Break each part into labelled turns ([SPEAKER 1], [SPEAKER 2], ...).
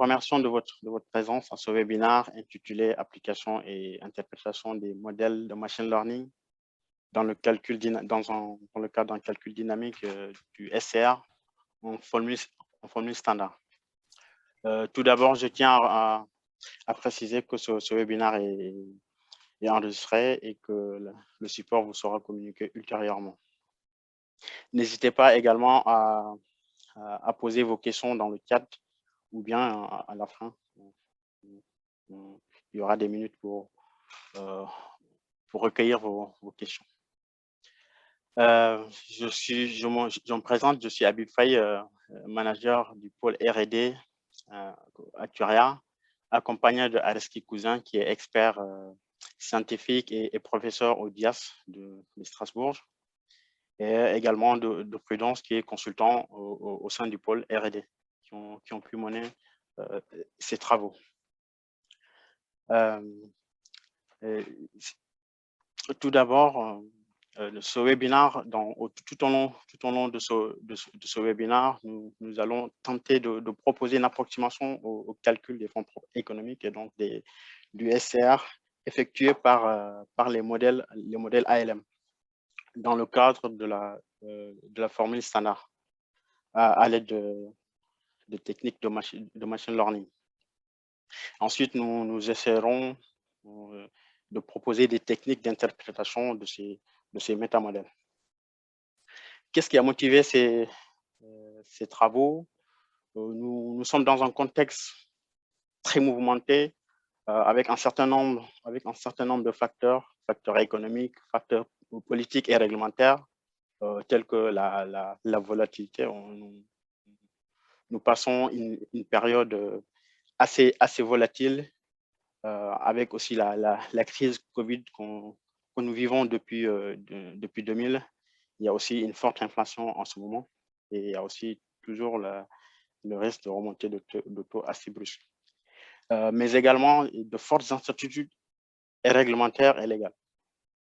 [SPEAKER 1] remercions de votre présence à ce webinaire intitulé Application et interprétation des modèles de machine learning dans le cadre d'un calcul dynamique du SCR en formule standard. Tout d'abord, je tiens à préciser que ce webinaire est enregistré et que le support vous sera communiqué ultérieurement. N'hésitez pas également à poser vos questions dans le chat ou bien à la fin. Il y aura des minutes pour recueillir vos questions. Je me présente, je suis Habib Faye, manager du pôle R&D Actuariat, accompagné de Areski Cousin, qui est expert scientifique et professeur au DIAS de Strasbourg, et également de Prudence, qui est consultant au sein du pôle R&D, qui ont pu mener ces travaux. Tout d'abord, ce webinaire, tout au long de ce webinaire, nous allons tenter de proposer une approximation au calcul des fonds propres économiques et donc du SCR effectué par les modèles ALM dans le cadre de la formule standard à l'aide de techniques de machine learning. Ensuite, nous essaierons de proposer des techniques d'interprétation de ces métamodèles. Qu'est-ce qui a motivé ces travaux? Nous sommes dans un contexte très mouvementé avec un certain nombre de facteurs économiques, facteurs politiques et réglementaires, tels que la volatilité. Nous passons une période assez volatile, avec aussi la crise Covid que nous vivons depuis 2000. Il y a aussi une forte inflation en ce moment et il y a aussi toujours le risque de remontée de taux assez brusque. Mais également de fortes incertitudes réglementaires et légales.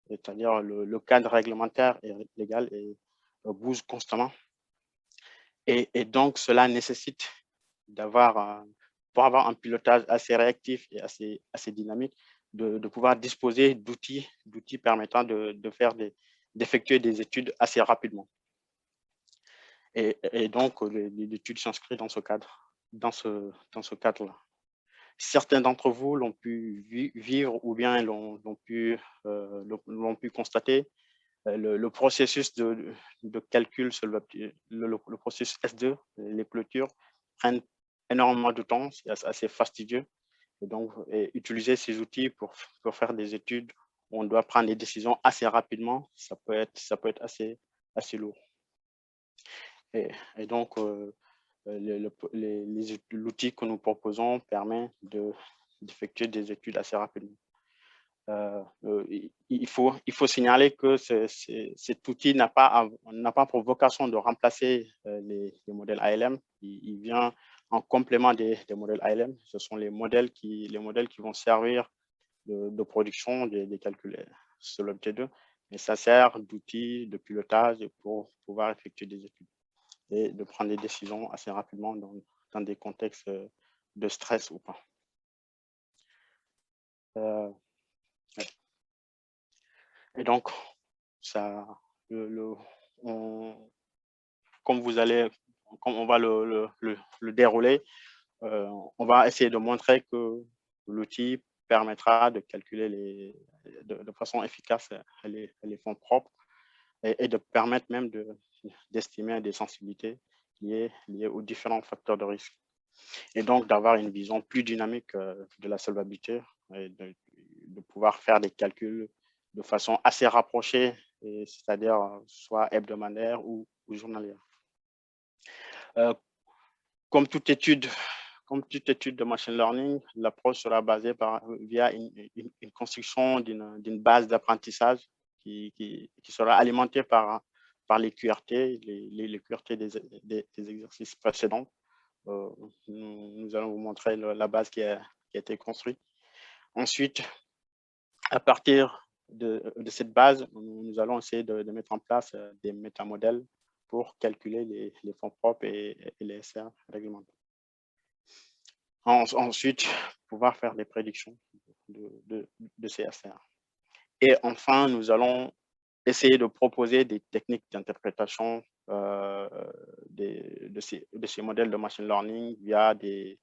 [SPEAKER 1] C'est-à-dire le cadre réglementaire et légal bouge constamment. Et donc, cela nécessite pour avoir un pilotage assez réactif et assez dynamique, de pouvoir disposer d'outils permettant d'effectuer des études assez rapidement. Et donc, l'étude s'inscrit dans ce cadre-là. Certains d'entre vous l'ont pu vivre ou bien l'ont pu constater. Le processus de calcul, le processus S2, les clôtures, prennent énormément de temps, c'est assez fastidieux. Et donc, utiliser ces outils pour faire des études où on doit prendre des décisions assez rapidement, ça peut être assez lourd. Et donc, l'outil que nous proposons permet d'effectuer des études assez rapidement. Il faut signaler que cet outil n'a pas pour vocation de remplacer les modèles ALM. Il vient en complément des modèles ALM. Ce sont les modèles qui vont servir de production des calculs sur l'OBT2, mais ça sert d'outil de pilotage pour pouvoir effectuer des études et de prendre des décisions assez rapidement dans des contextes de stress ou pas. Et donc, comme on va le dérouler, on va essayer de montrer que l'outil permettra de calculer de façon efficace les fonds propres et de permettre même d'estimer des sensibilités liées aux différents facteurs de risque. Et donc, d'avoir une vision plus dynamique de la solvabilité et de pouvoir faire des calculs de façon assez rapprochée, c'est-à-dire soit hebdomadaire ou journalière. Comme toute étude de machine learning, l'approche sera basée via une construction d'une base d'apprentissage qui sera alimentée par les QRT, les QRT des exercices précédents. Nous allons vous montrer la base qui a été construite. Ensuite, à partir de cette base, nous allons essayer de mettre en place des métamodèles pour calculer les fonds propres et les SR réglementaires. Ensuite, pouvoir faire des prédictions de ces SR. Et enfin, nous allons essayer de proposer des techniques d'interprétation de ces modèles de machine learning via des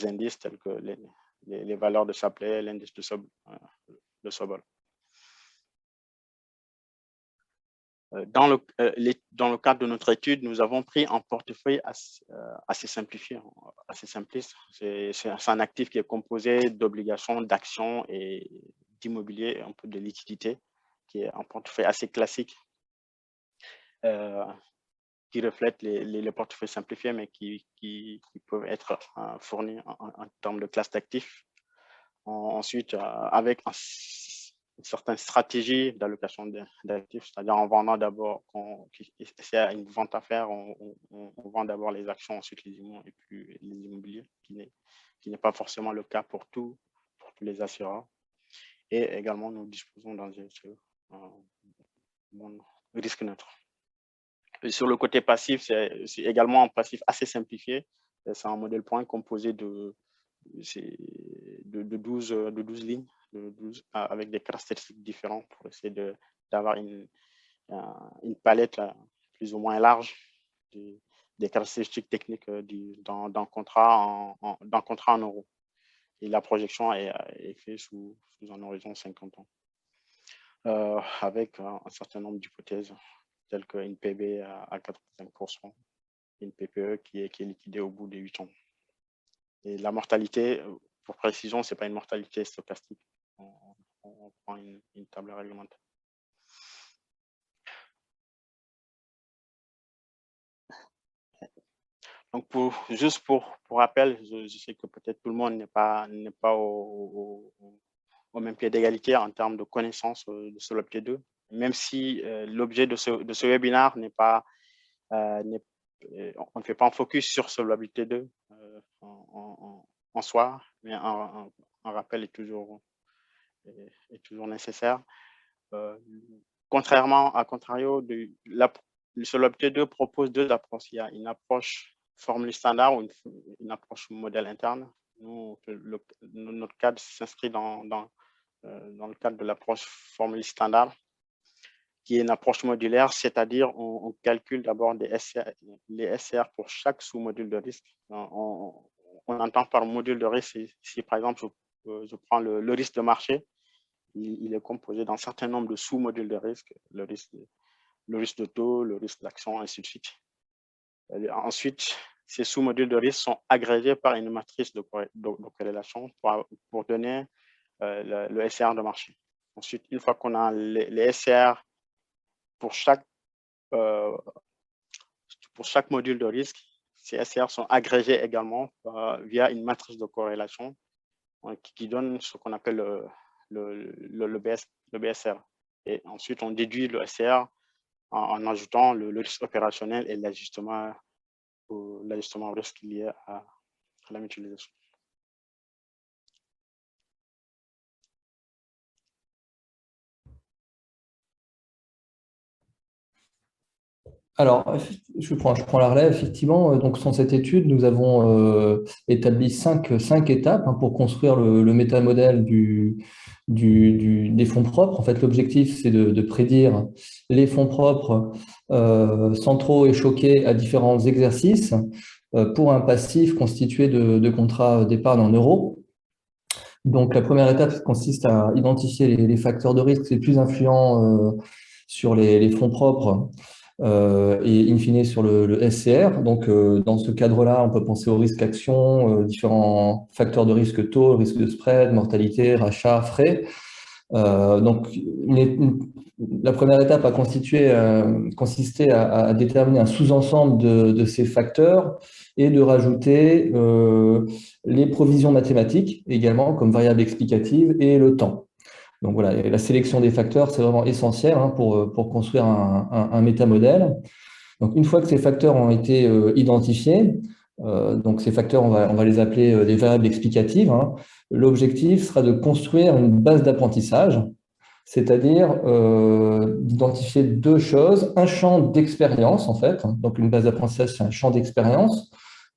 [SPEAKER 1] indices tels que les valeurs de Shapley, l'indice de Sobol. Dans le cadre de notre étude, nous avons pris un portefeuille assez simplifié, assez simpliste. C'est un actif qui est composé d'obligations, d'actions et d'immobilier, un peu de liquidité, qui est un portefeuille assez classique, qui reflète les portefeuilles simplifiés, mais qui peuvent être fournis en termes de classe d'actifs. Ensuite, avec une certaine stratégie d'allocation d'actifs, c'est-à-dire en vendant d'abord, s'il y a une vente à faire, on vend d'abord les actions, ensuite les immobiliers, et puis les immobiliers, qui n'est pas forcément le cas pour tous les assureurs. Et également, nous disposons d'un risque neutre. Et sur le côté passif, c'est également un passif assez simplifié. C'est un modèle point composé de 12 lignes, avec des caractéristiques différentes pour essayer d'avoir une palette plus ou moins large des caractéristiques techniques d'un contrat en euros. Et la projection est faite sous un horizon 50 ans, avec un certain nombre d'hypothèses, telles qu'une PB à 85%, une PPE qui est liquidée au bout de 8 ans. Et la mortalité, pour précision, ce n'est pas une mortalité stochastique. On prend une table réglementaire. Donc, juste pour rappel, je sais que peut-être tout le monde n'est pas au même pied d'égalité en termes de connaissance de Solopté 2, même si l'objet de ce webinaire n'est pas, on ne fait pas un focus sur Solopté 2 en soi, mais un rappel est toujours nécessaire. À contrario, le Solopté 2 propose deux approches. Il y a une approche formule standard ou une approche modèle interne. Nous, notre cadre s'inscrit dans le cadre de l'approche formule standard, qui est une approche modulaire, c'est-à-dire on calcule d'abord les SR pour chaque sous-module de risque. On entend par module de risque, si par exemple je prends le risque de marché, il est composé d'un certain nombre de sous-modules de risque, le risque de taux, le risque d'action, ainsi de suite. Ensuite, ces sous-modules de risque sont agrégés par une matrice de corrélation pour donner le SR de marché. Ensuite, une fois qu'on a les SR pour chaque module de risque, ces SR sont agrégés également via une matrice de corrélation qui donne ce qu'on appelle le BSR. Et ensuite, on déduit le SR en ajoutant le risque opérationnel et l'ajustement au risque lié à la mutualisation.
[SPEAKER 2] Alors, je prends la relève, effectivement. Donc, dans cette étude, nous avons établi cinq étapes pour construire le métamodèle des fonds propres. En fait, l'objectif, c'est de prédire les fonds propres centraux et choqués à différents exercices pour un passif constitué de contrats d'épargne en euros. Donc, la première étape consiste à identifier les facteurs de risque les plus influents sur les fonds propres et in fine sur le SCR. Donc, dans ce cadre-là, on peut penser au risque action, différents facteurs de risque taux, risque de spread, mortalité, rachat, frais. Donc, la première étape a consisté à déterminer un sous-ensemble de ces facteurs et de rajouter les provisions mathématiques également comme variable explicative et le temps. Donc voilà, la sélection des facteurs, c'est vraiment essentiel pour construire un métamodèle. Donc une fois que ces facteurs ont été identifiés, donc ces facteurs, on va les appeler des variables explicatives. L'objectif sera de construire une base d'apprentissage, c'est-à-dire d'identifier deux choses, un champ d'expérience en fait. Donc une base d'apprentissage, c'est un champ d'expérience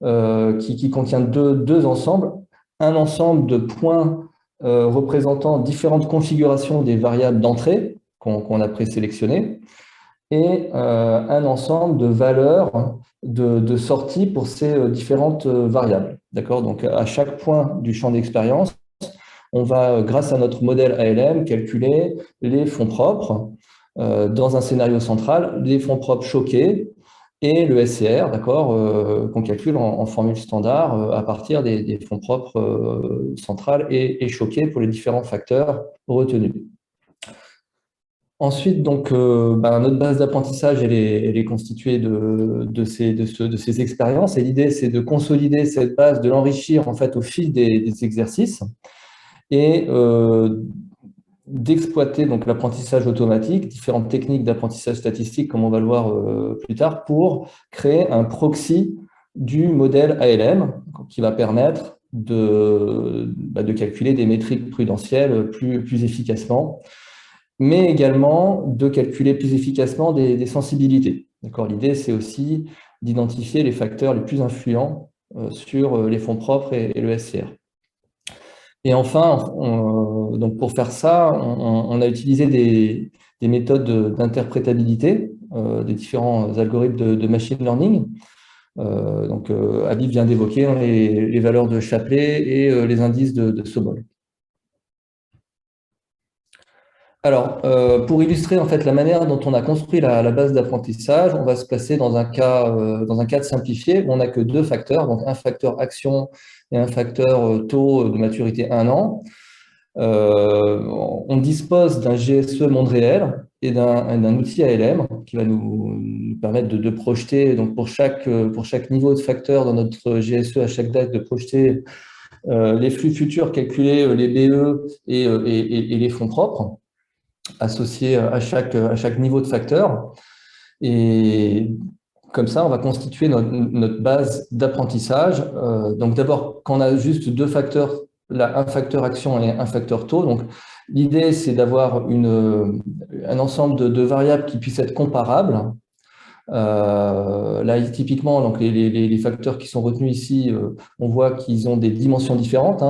[SPEAKER 2] qui contient deux ensembles. Un ensemble de points représentant différentes configurations des variables d'entrée qu'on a présélectionnées et un ensemble de valeurs de sortie pour ces différentes variables. D'accord? Donc, à chaque point du champ d'expérience, on va, grâce à notre modèle ALM, calculer les fonds propres dans un scénario central, les fonds propres choqués et le SCR, d'accord, qu'on calcule en formule standard à partir des fonds propres centrales et choqués pour les différents facteurs retenus. Ensuite, donc, notre base d'apprentissage, elle est constituée de ces expériences. Et l'idée, c'est de consolider cette base, de l'enrichir en fait au fil des exercices et d'exploiter donc l'apprentissage automatique, différentes techniques d'apprentissage statistique, comme on va le voir plus tard, pour créer un proxy du modèle ALM qui va permettre de calculer des métriques prudentielles plus efficacement, mais également de calculer plus efficacement des sensibilités. L'idée, c'est aussi d'identifier les facteurs les plus influents sur les fonds propres et le SCR. Et enfin, donc pour faire ça, on a utilisé des méthodes d'interprétabilité des différents algorithmes de machine learning. Habib vient d'évoquer les valeurs de Shapley et les indices de Sobol. Alors, pour illustrer en fait la manière dont on a construit la base d'apprentissage, on va se placer dans un cadre simplifié où on n'a que deux facteurs, donc un facteur action et un facteur taux de maturité 1 an. On dispose d'un GSE monde réel et d'un outil ALM qui va nous permettre de projeter, donc pour chaque niveau de facteur dans notre GSE à chaque date, de projeter les flux futurs, calculer les BE et les fonds propres associés à chaque niveau de facteur. Et comme ça, on va constituer notre base d'apprentissage. Donc d'abord, quand on a juste deux facteurs, là, un facteur action et un facteur taux. Donc l'idée, c'est d'avoir un ensemble de variables qui puissent être comparables. Là, typiquement, donc les facteurs qui sont retenus ici, on voit qu'ils ont des dimensions différentes.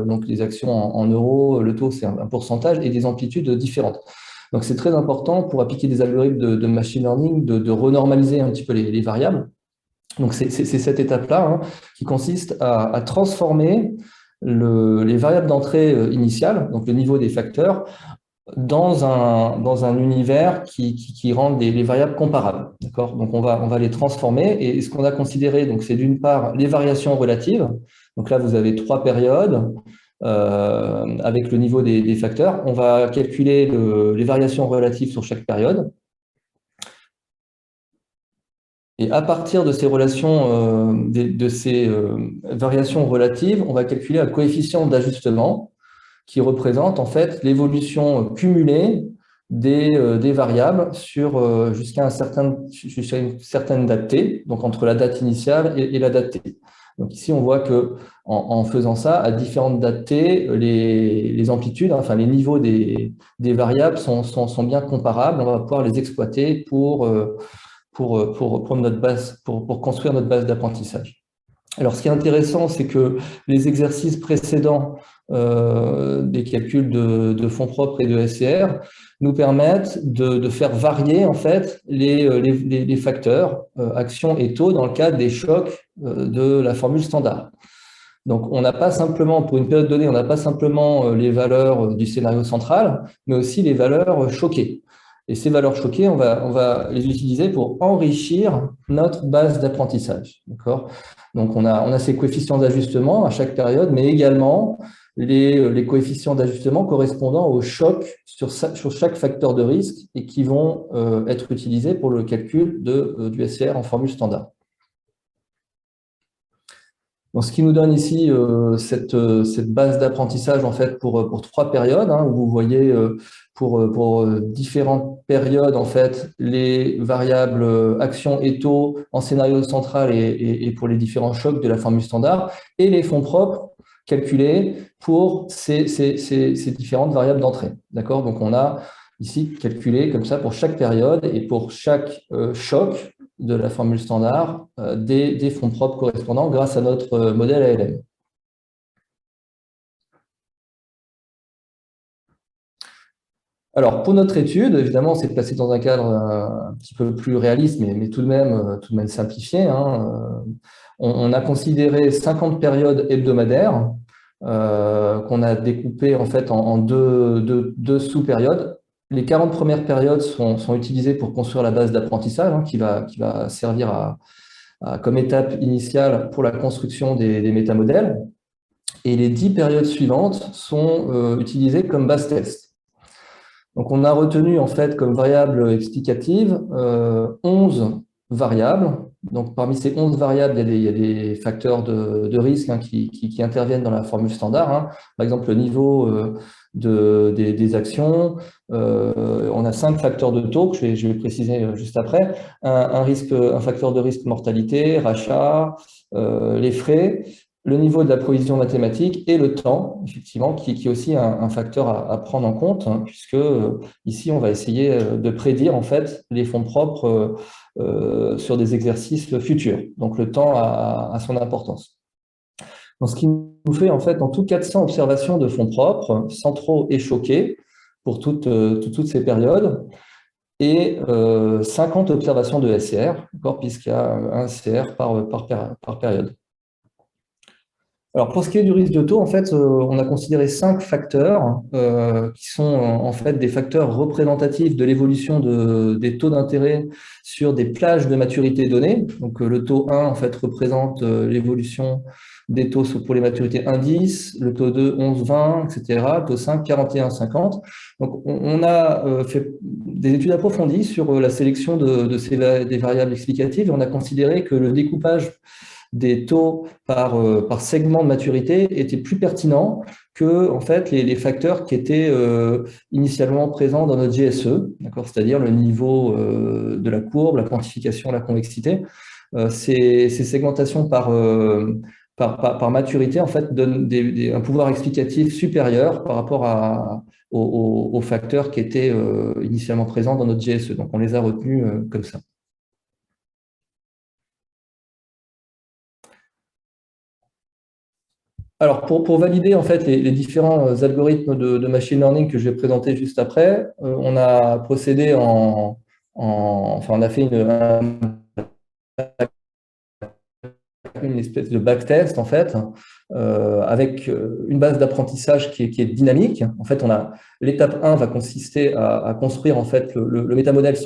[SPEAKER 2] Donc les actions en euros, le taux, c'est un pourcentage et des amplitudes différentes. Donc c'est très important pour appliquer des algorithmes de machine learning de renormaliser un petit peu les variables. Donc c'est cette étape-là qui consiste à transformer les variables d'entrée initiales, donc le niveau des facteurs, dans un univers qui rend les variables comparables. D'accord ? Donc on va les transformer et ce qu'on a considéré, donc c'est d'une part les variations relatives. Donc là vous avez 3 périodes avec le niveau des facteurs. On va calculer les variations relatives sur chaque période. Et à partir de ces relations, de ces variations relatives, on va calculer un coefficient d'ajustement qui représente en fait l'évolution cumulée des variables jusqu'à une certaine date t, donc entre la date initiale et la date t. Donc ici, on voit que en faisant ça, à différentes dates t, les amplitudes, enfin les niveaux des variables sont bien comparables. On va pouvoir les exploiter pour notre base, pour construire notre base d'apprentissage. Alors, ce qui est intéressant, c'est que les exercices précédents des calculs de fonds propres et de SCR nous permettent de faire varier en fait les facteurs action et taux dans le cadre des chocs de la formule standard. Donc, on n'a pas simplement, pour une période donnée, on n'a pas simplement les valeurs du scénario central, mais aussi les valeurs choquées. Et ces valeurs choquées, on va les utiliser pour enrichir notre base d'apprentissage. D'accord ? Donc, on a ces coefficients d'ajustement à chaque période, mais également les coefficients d'ajustement correspondant aux chocs sur chaque facteur de risque et qui vont être utilisés pour le calcul du SCR en formule standard. Donc, ce qui nous donne ici cette base d'apprentissage en fait pour 3 périodes, où vous voyez pour différentes périodes en fait les variables action et taux en scénario central et pour les différents chocs de la formule standard et les fonds propres calculés pour ces différentes variables d'entrée. D'accord ? Donc on a ici calculé comme ça pour chaque période et pour chaque choc de la formule standard des fonds propres correspondants grâce à notre modèle ALM. Alors, pour notre étude, évidemment, on s'est placé dans un cadre un petit peu plus réaliste, mais tout de même simplifié, hein. On a considéré 50 périodes hebdomadaires qu'on a découpées en fait en deux sous-périodes. Les 40 premières périodes sont utilisées pour construire la base d'apprentissage, hein, qui va servir comme étape initiale pour la construction des métamodèles. Et les 10 périodes suivantes sont utilisées comme base test. Donc, on a retenu en fait comme variable explicative 11 variables. Donc, parmi ces 11 variables, il y a des facteurs de risque, hein, qui interviennent dans la formule standard, hein. Par exemple, le niveau des actions. On a 5 facteurs de taux que je vais préciser juste après. Un facteur de risque mortalité, rachat, les frais, le niveau de la provision mathématique et le temps, effectivement, qui est aussi un facteur à prendre en compte, hein, puisque ici, on va essayer de prédire en fait les fonds propres sur des exercices futurs. Donc, le temps a son importance. Donc, ce qui nous fait en fait en tout 400 observations de fonds propres, centraux et choqués, pour toutes ces périodes, et 50 observations de SCR, puisqu'il y a un SCR par période. Alors, pour ce qui est du risque de taux, en fait, on a considéré 5 facteurs qui sont en fait des facteurs représentatifs de l'évolution des taux d'intérêt sur des plages de maturité données. Donc, le taux 1, en fait, représente l'évolution des taux pour les maturités indices, le taux 2, 11, 20, etc., le taux 5, 41, 50. Donc, on a fait des études approfondies sur la sélection des variables explicatives et on a considéré que le découpage des taux par segment de maturité étaient plus pertinents que en fait, les facteurs qui étaient initialement présents dans notre GSE, c'est-à-dire le niveau de la courbe, la quantification, la convexité. Ces segmentations par maturité en fait, donnent un pouvoir explicatif supérieur par rapport aux facteurs qui étaient initialement présents dans notre GSE. Donc, on les a retenus comme ça. Alors, pour valider en fait les différents algorithmes de machine learning que je vais présenter juste après, on a procédé enfin, on a fait une espèce de backtest en fait, avec une base d'apprentissage qui est dynamique. En fait, l'étape 1 va consister à construire en fait le métamodèle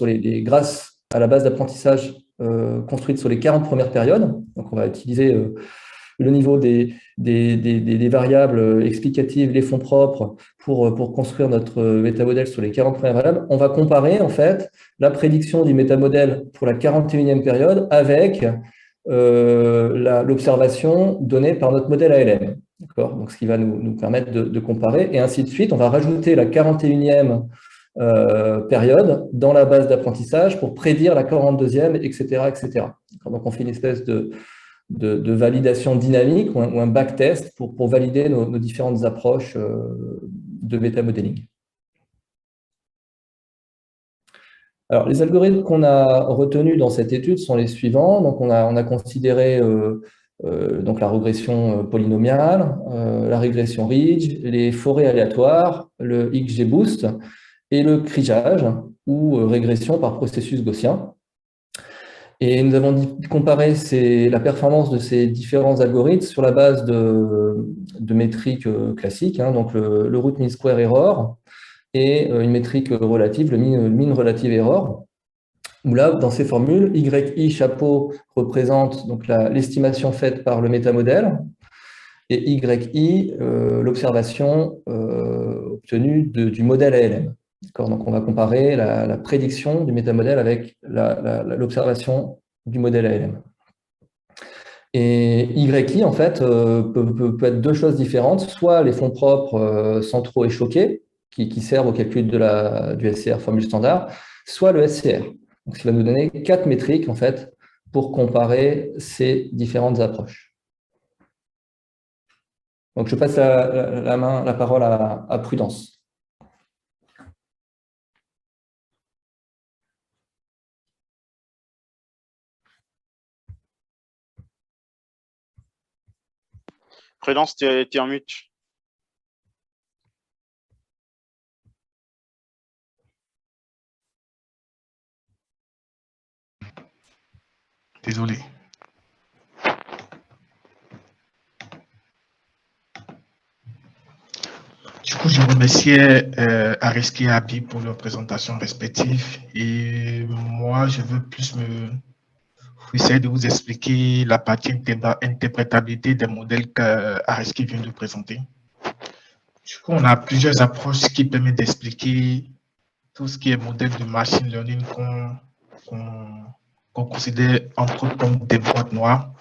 [SPEAKER 2] grâce à la base d'apprentissage construite sur les 40 premières périodes. Donc, on va utiliser le niveau des variables explicatives, les fonds propres, pour construire notre métamodèle sur les 40 premières variables. On va comparer en fait la prédiction du métamodèle pour la 41e période avec l'observation donnée par notre modèle ALM. Donc, ce qui va nous permettre de comparer, et ainsi de suite. On va rajouter la 41e période dans la base d'apprentissage pour prédire la 42e, etc., etc. Donc, on fait une espèce de validation dynamique ou un backtest pour valider nos différentes approches de métamodeling. Alors, les algorithmes qu'on a retenus dans cette étude sont les suivants. Donc, on a considéré donc la régression polynomiale, la régression Ridge, les forêts aléatoires, le XGBoost et le krigeage ou régression par processus gaussien. Et nous avons comparé la performance de ces différents algorithmes sur la base de métriques classiques, hein, donc le root mean square error et une métrique relative, le mean relative error, où là, dans ces formules, YI chapeau représente donc l'estimation faite par le métamodèle et YI l'observation obtenue du modèle ALM. Donc, on va comparer la prédiction du métamodèle avec l'observation du modèle ALM. Et YI, en fait, peut être deux choses différentes, soit les fonds propres centraux et choqués, qui servent au calcul du SCR formule standard, soit le SCR. Donc, ce qui va nous donner 4 métriques, en fait, pour comparer ces différentes approches. Donc, je passe la parole à Prudence.
[SPEAKER 1] Prudence, tu es en mute.
[SPEAKER 3] Désolé. Du coup, je remerciais Ariski et Abi pour leurs présentations respectives. Et moi, je veux plus essayer de vous expliquer la partie interprétabilité des modèles qu'Ariski vient de présenter. Du coup, on a plusieurs approches qui permettent d'expliquer tout ce qui est modèle de machine learning qu'on considère entre autres comme des boîtes noires.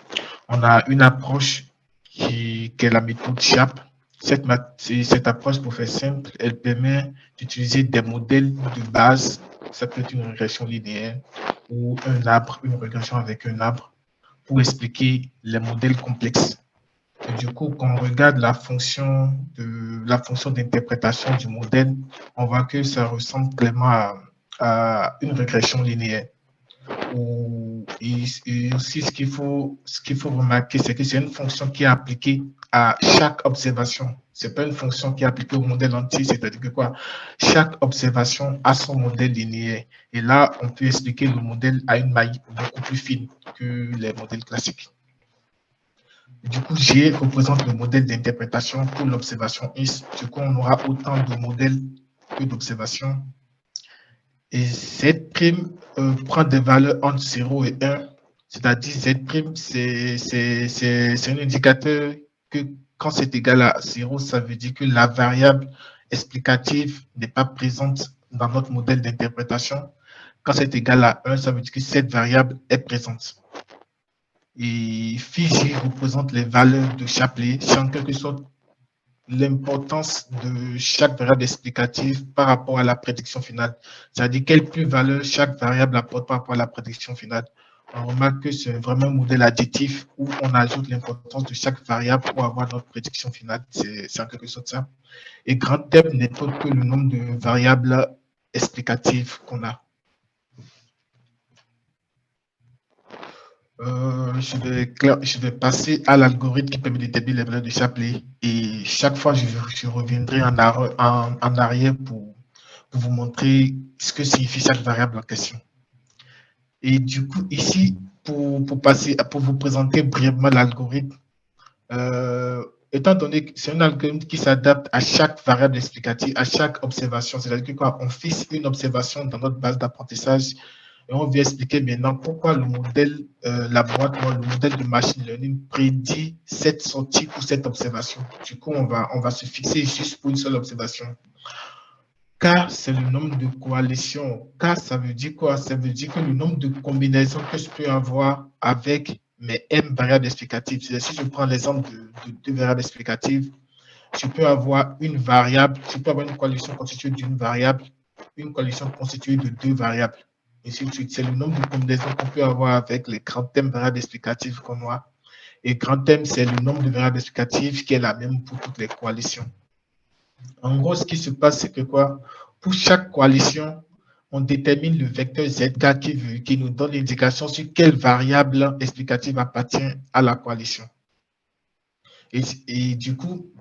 [SPEAKER 3] On a une approche qui est la méthode SHAP. Cette approche, pour faire simple, elle permet d'utiliser des modèles de base. Ça peut être une régression linéaire ou un arbre, une régression avec un arbre, pour expliquer les modèles complexes. Et du coup, quand on regarde la fonction d'interprétation du modèle, on voit que ça ressemble clairement à une régression linéaire. Et aussi, ce qu'il faut remarquer, c'est que c'est une fonction qui est appliquée à chaque observation. Ce n'est pas une fonction qui est appliquée au modèle entier, c'est-à-dire que quoi, chaque observation a son modèle linéaire. Et là, on peut expliquer le modèle à une maille beaucoup plus fine que les modèles classiques. Du coup, G représente le modèle d'interprétation pour l'observation S. Du coup, on aura autant de modèles que d'observations. Et Z' prend des valeurs entre 0 et 1, c'est-à-dire Z', c'est un indicateur que quand c'est égal à 0, ça veut dire que la variable explicative n'est pas présente dans notre modèle d'interprétation. Quand c'est égal à 1, ça veut dire que cette variable est présente. Et phi J représente les valeurs de Shapley, c'est en quelque sorte l'importance de chaque variable explicative par rapport à la prédiction finale. C'est-à-dire quelle plus-valeur chaque variable apporte par rapport à la prédiction finale. On remarque que c'est vraiment un modèle additif où on ajoute l'importance de chaque variable pour avoir notre prédiction finale. C'est en quelque sorte ça. Et grand M n'est pas que le nombre de variables explicatives qu'on a. Je vais passer à l'algorithme qui permet d'établir les valeurs de Shapley. Et chaque fois, je reviendrai en arrière pour vous montrer ce que signifie chaque variable en question. Et du coup, ici, pour vous présenter brièvement l'algorithme, étant donné que c'est un algorithme qui s'adapte à chaque variable explicative, à chaque observation, c'est-à-dire que quand on fixe une observation dans notre base d'apprentissage, et on vient expliquer maintenant pourquoi le modèle, le modèle de machine learning prédit cette sortie ou cette observation. Du coup, on va se fixer juste pour une seule observation. K, c'est le nombre de coalitions. K, ça veut dire quoi? Ça veut dire que le nombre de combinaisons que je peux avoir avec mes M variables explicatives. C'est-à-dire, si je prends l'exemple de deux variables explicatives, tu peux avoir une variable, tu peux avoir une coalition constituée d'une variable, une coalition constituée de deux variables. Et ainsi de suite. C'est le nombre de combinaisons qu'on peut avoir avec les grands thèmes variables explicatives qu'on a. Et grand thème, c'est le nombre de variables explicatives qui est la même pour toutes les coalitions. En gros, ce qui se passe, c'est que quoi? Pour chaque coalition, on détermine le vecteur ZK qui nous donne l'indication sur quelle variable explicative appartient à la coalition. Et du coup,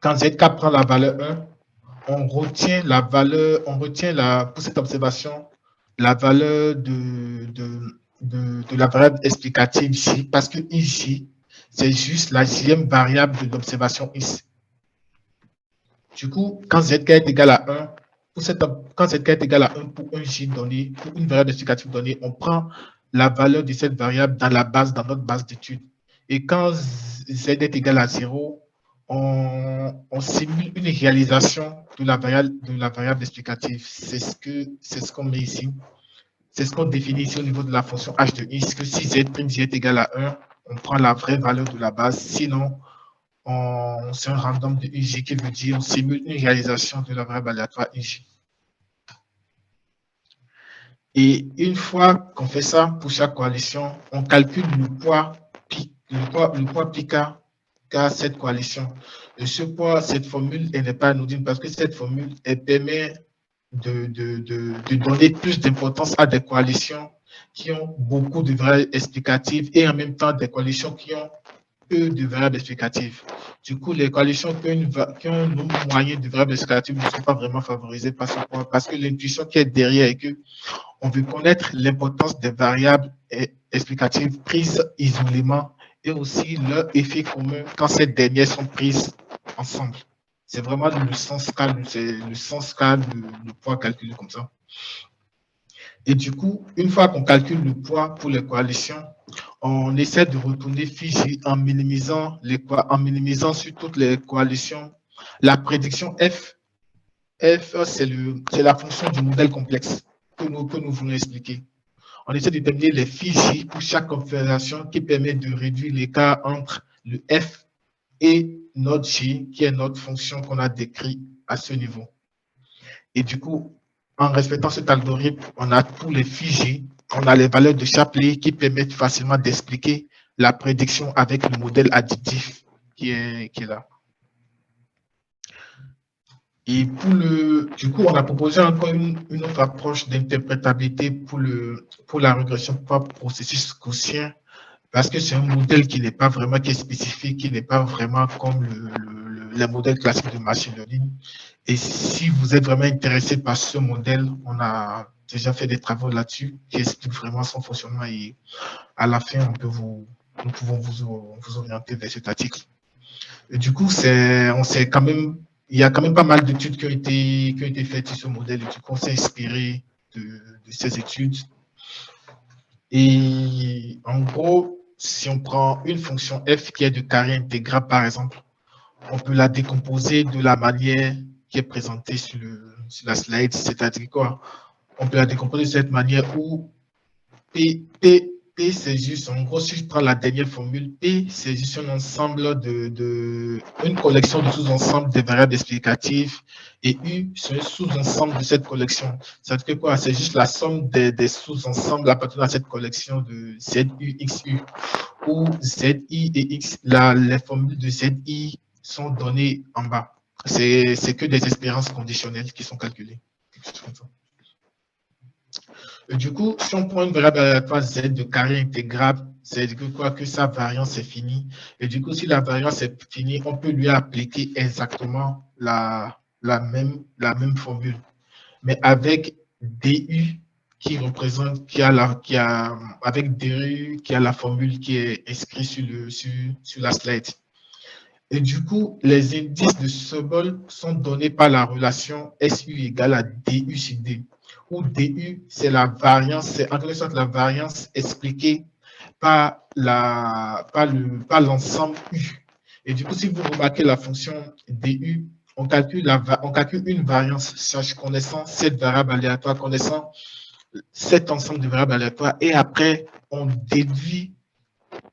[SPEAKER 3] quand ZK prend la valeur 1, on retient pour cette observation, la valeur de la variable explicative J, parce que J, c'est juste la Jème variable de l'observation ici. Du coup, quand ZK est égal à 1, quand ZK est égal à 1 pour un J donné, pour une variable explicative donnée, on prend la valeur de cette variable dans notre base d'études. Et quand Z est égal à 0, on simule une réalisation de la variable explicative. C'est ce qu'on met ici. C'est ce qu'on définit ici au niveau de la fonction h de x, que si z' est égal à 1, on prend la vraie valeur de la base. Sinon, c'est un random de UJ qui veut dire on simule une réalisation de la variable aléatoire UJ. Et une fois qu'on fait ça pour chaque coalition, on calcule le poids πk qu'a cette coalition. Et ce poids, cette formule, elle n'est pas anodine parce que cette formule, elle permet de donner plus d'importance à des coalitions qui ont beaucoup de variables explicatives et en même temps des coalitions qui ont peu de variables explicatives. Du coup, les coalitions qui ont un nombre moyen de variables explicatives ne sont pas vraiment favorisées parce que l'intuition qui est derrière est qu'on veut connaître l'importance des variables explicatives prises isolément et aussi leur effet commun quand ces dernières sont prises ensemble. C'est vraiment le sens qu'a le poids calculé comme ça. Et du coup, une fois qu'on calcule le poids pour les coalitions, on essaie de retourner Fiji en minimisant sur toutes les coalitions. La prédiction F, c'est la fonction du modèle complexe que nous voulons expliquer. On essaie de déterminer les Fiji pour chaque configuration qui permet de réduire l'écart entre le F et notre G, qui est notre fonction qu'on a décrit à ce niveau. Et du coup, en respectant cet algorithme, on a tous les Fiji, on a les valeurs de Shapley qui permettent facilement d'expliquer la prédiction avec le modèle additif qui est là. Et du coup, on a proposé encore une autre approche d'interprétabilité pour la régression par processus gaussien, parce que c'est un modèle qui n'est pas vraiment spécifique, qui n'est pas vraiment comme les modèles classiques de machine learning. Et si vous êtes vraiment intéressé par ce modèle, on a déjà fait des travaux là-dessus qui expliquent vraiment son fonctionnement et à la fin, nous pouvons vous orienter vers cet article. Et du coup, il y a quand même pas mal d'études qui ont été faites sur ce modèle et du coup, on s'est inspiré de ces études. Et en gros, si on prend une fonction f qui est de carré intégral, par exemple, on peut la décomposer de la manière qui est présentée sur la slide, c'est-à-dire quoi? On peut la décomposer de cette manière où P c'est juste, en gros, si je prends la dernière formule, P, c'est juste un ensemble une collection de sous-ensembles des variables explicatives et U, c'est un sous-ensemble de cette collection. Ça veut dire quoi? C'est juste la somme des sous-ensembles appartenant à cette collection de ZU, XU, où ZI et X, les formules de ZI sont données en bas. C'est que des espérances conditionnelles qui sont calculées. Du coup, si on prend une variable aléatoire z de carré intégral, c'est quoi que sa variance est finie. Et du coup, si la variance est finie, on peut lui appliquer exactement la même formule, mais avec du qui représente, avec du qui a la formule qui est inscrite sur la slide. Et du coup, les indices de Sobol sont donnés par la relation SU égale à DU sur D, où DU, c'est la variance, c'est en quelque sorte la variance expliquée par l'ensemble U. Et du coup, si vous remarquez la fonction DU, on calcule une variance, connaissant cette variable aléatoire, connaissant cet ensemble de variables aléatoires, et après, on déduit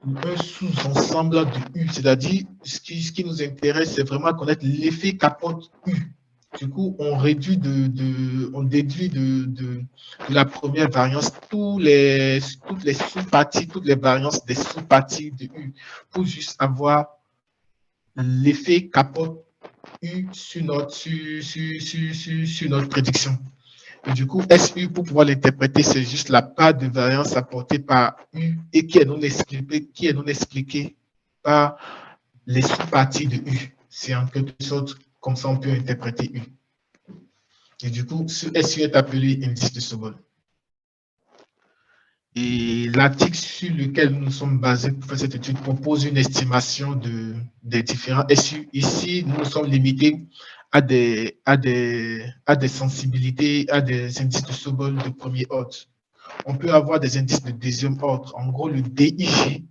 [SPEAKER 3] un sous-ensemble de U, c'est-à-dire ce qui nous intéresse, c'est vraiment connaître l'effet qu'apporte U. Du coup, on déduit de la première variance toutes les sous-parties, toutes les variances des sous-parties de U pour juste avoir l'effet qu'apporte U sur notre prédiction. Et du coup, SU, pour pouvoir l'interpréter, c'est juste la part de variance apportée par U et qui est non expliquée par les sous-parties de U. C'est en quelque sorte comme ça on peut interpréter U. Et du coup, ce SU est appelé indice de Sobol. Et l'article sur lequel nous sommes basés pour faire cette étude propose une estimation des différents SU. Ici, nous sommes limités à des sensibilités, à des indices de Sobol de premier ordre. On peut avoir des indices de deuxième ordre. En gros, le DIG,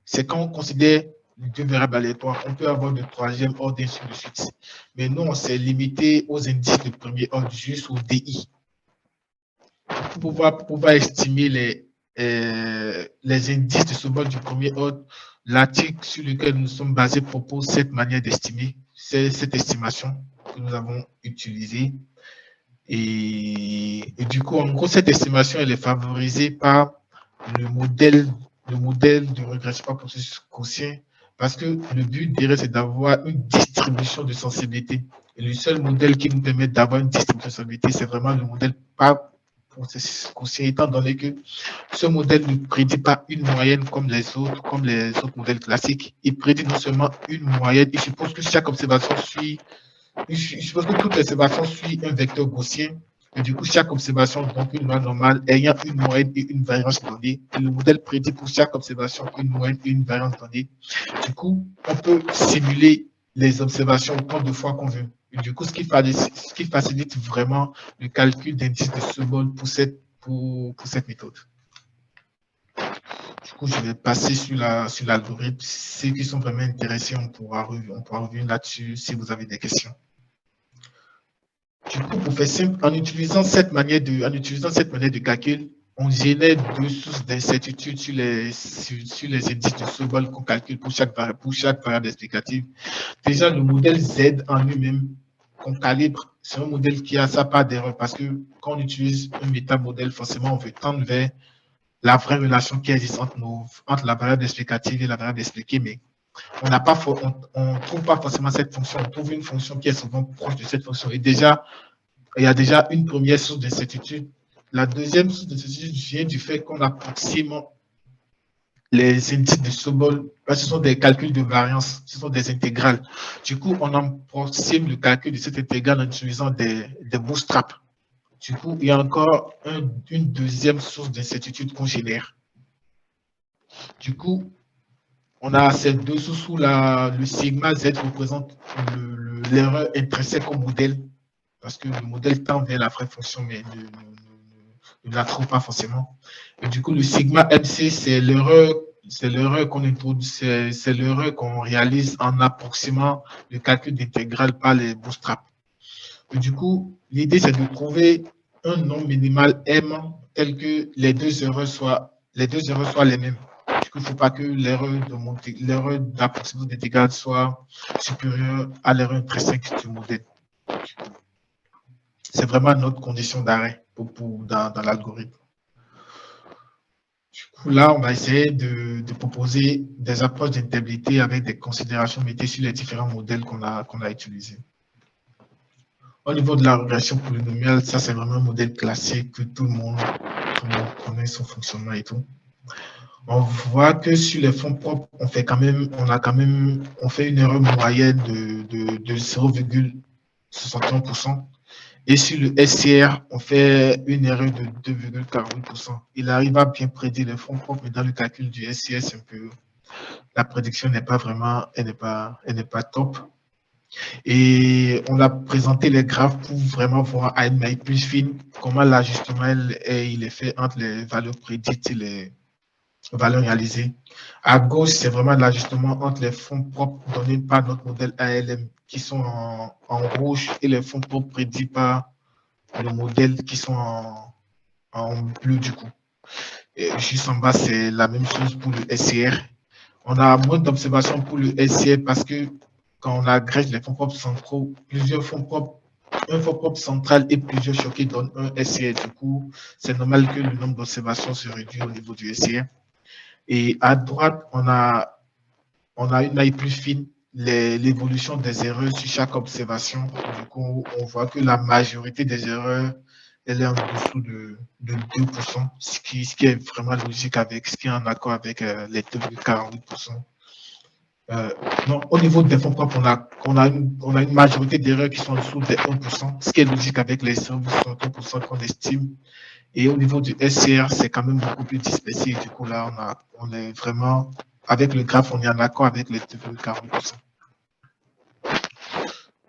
[SPEAKER 3] c'est quand on considère les deux variables aléatoires. On peut avoir de troisième ordre, et ainsi de suite. Mais nous, on s'est limité aux indices de premier ordre, juste au DI. Pour pouvoir estimer les indices de Sobol du premier ordre, l'article sur lequel nous sommes basés propose cette manière d'estimer, cette estimation que nous avons utilisée. Et du coup, en gros, cette estimation, elle est favorisée par le modèle de régression par processus gaussien, parce que le but derrière, c'est d'avoir une distribution de sensibilité. Et le seul modèle qui nous permet d'avoir une distribution de sensibilité, c'est vraiment le modèle par pour ces quotients, étant donné que ce modèle ne prédit pas une moyenne comme les autres modèles classiques. Il prédit non seulement une moyenne, il suppose que chaque observation suit, je suppose que toute observation suit un vecteur gaussien. Et du coup, chaque observation, donc une loi normale, ayant une moyenne et une variance donnée. Et le modèle prédit pour chaque observation une moyenne et une variance donnée. Du coup, on peut simuler les observations autant de fois qu'on veut. Et du coup, ce qui facilite vraiment le calcul d'indice de Sobol pour cette méthode. Du coup, je vais passer sur l'algorithme. Ceux qui sont vraiment intéressés, on pourra revenir là-dessus si vous avez des questions. Du coup, pour faire simple, en utilisant cette manière de calcul, on génère deux sources d'incertitude sur les indices de Sobol qu'on calcule pour chaque variable explicative. Déjà, le modèle Z en lui-même, qu'on calibre, c'est un modèle qui a sa part d'erreur parce que quand on utilise un métamodèle, forcément, on veut tendre vers la vraie relation qui existe entre la variable explicative et la variable expliquée, mais on ne trouve pas forcément cette fonction. On trouve une fonction qui est souvent proche de cette fonction. Et déjà, il y a déjà une première source d'incertitude. La deuxième source d'incertitude vient du fait qu'on approxime les indices de Sobol. Ce sont des calculs de variance, ce sont des intégrales. Du coup, on approxime le calcul de cette intégrale en utilisant des bootstraps. Du coup, il y a encore une deuxième source d'incertitude qu'on génère. Du coup, on a ces deux sources où le sigma Z représente l'erreur intrinsèque au modèle, parce que le modèle tend vers la vraie fonction, mais ne la trouve pas forcément. Et du coup, le sigma MC, c'est l'erreur qu'on introduit, c'est l'erreur qu'on réalise en approximant le calcul d'intégrale par les bootstraps. Et du coup, l'idée, c'est de trouver un nombre minimal M tel que les deux erreurs soient les mêmes. Du coup, il ne faut pas que l'erreur d'approximation d'intégrale soit supérieure à l'erreur intrinsèque du modèle. C'est vraiment notre condition d'arrêt dans l'algorithme. Du coup, là, on va essayer de proposer des approches d'intégralité avec des considérations mettées sur les différents modèles qu'on a utilisés. Au niveau de la régression polynomiale, ça, c'est vraiment un modèle classique que tout le monde connaît son fonctionnement et tout. On voit que sur les fonds propres, on fait une erreur moyenne de 0,61%. Et sur le SCR, on fait une erreur de 2,48%. Il arrive à bien prédire les fonds propres, mais dans le calcul du SCR, la prédiction n'est pas vraiment, elle n'est pas top. Et on a présenté les graphes pour vraiment voir à une manière plus fine comment l'ajustement il est fait entre les valeurs prédites et les valeurs réalisées. À gauche, c'est vraiment l'ajustement entre les fonds propres donnés par notre modèle ALM qui sont en rouge et les fonds propres prédits par le modèle qui sont en bleu du coup. Et juste en bas, c'est la même chose pour le SCR. On a moins d'observations pour le SCR parce que quand on agrège les fonds propres centraux, un fonds propre central et plusieurs choqués donnent un SCR. Du coup, c'est normal que le nombre d'observations se réduise au niveau du SCR. Et à droite, on a une maille plus fine, l'évolution des erreurs sur chaque observation. Du coup, on voit que la majorité des erreurs, elle est en dessous de 2%, ce qui est vraiment logique ce qui est en accord avec les 2,48%. Non, au niveau des fonds propres, on a une majorité d'erreurs qui sont en dessous de 1%, ce qui est logique avec les 1% qu'on estime. Et au niveau du SCR, c'est quand même beaucoup plus dispersé. Du coup, là, on est vraiment, avec le graphe, on est en accord avec les 2,40%.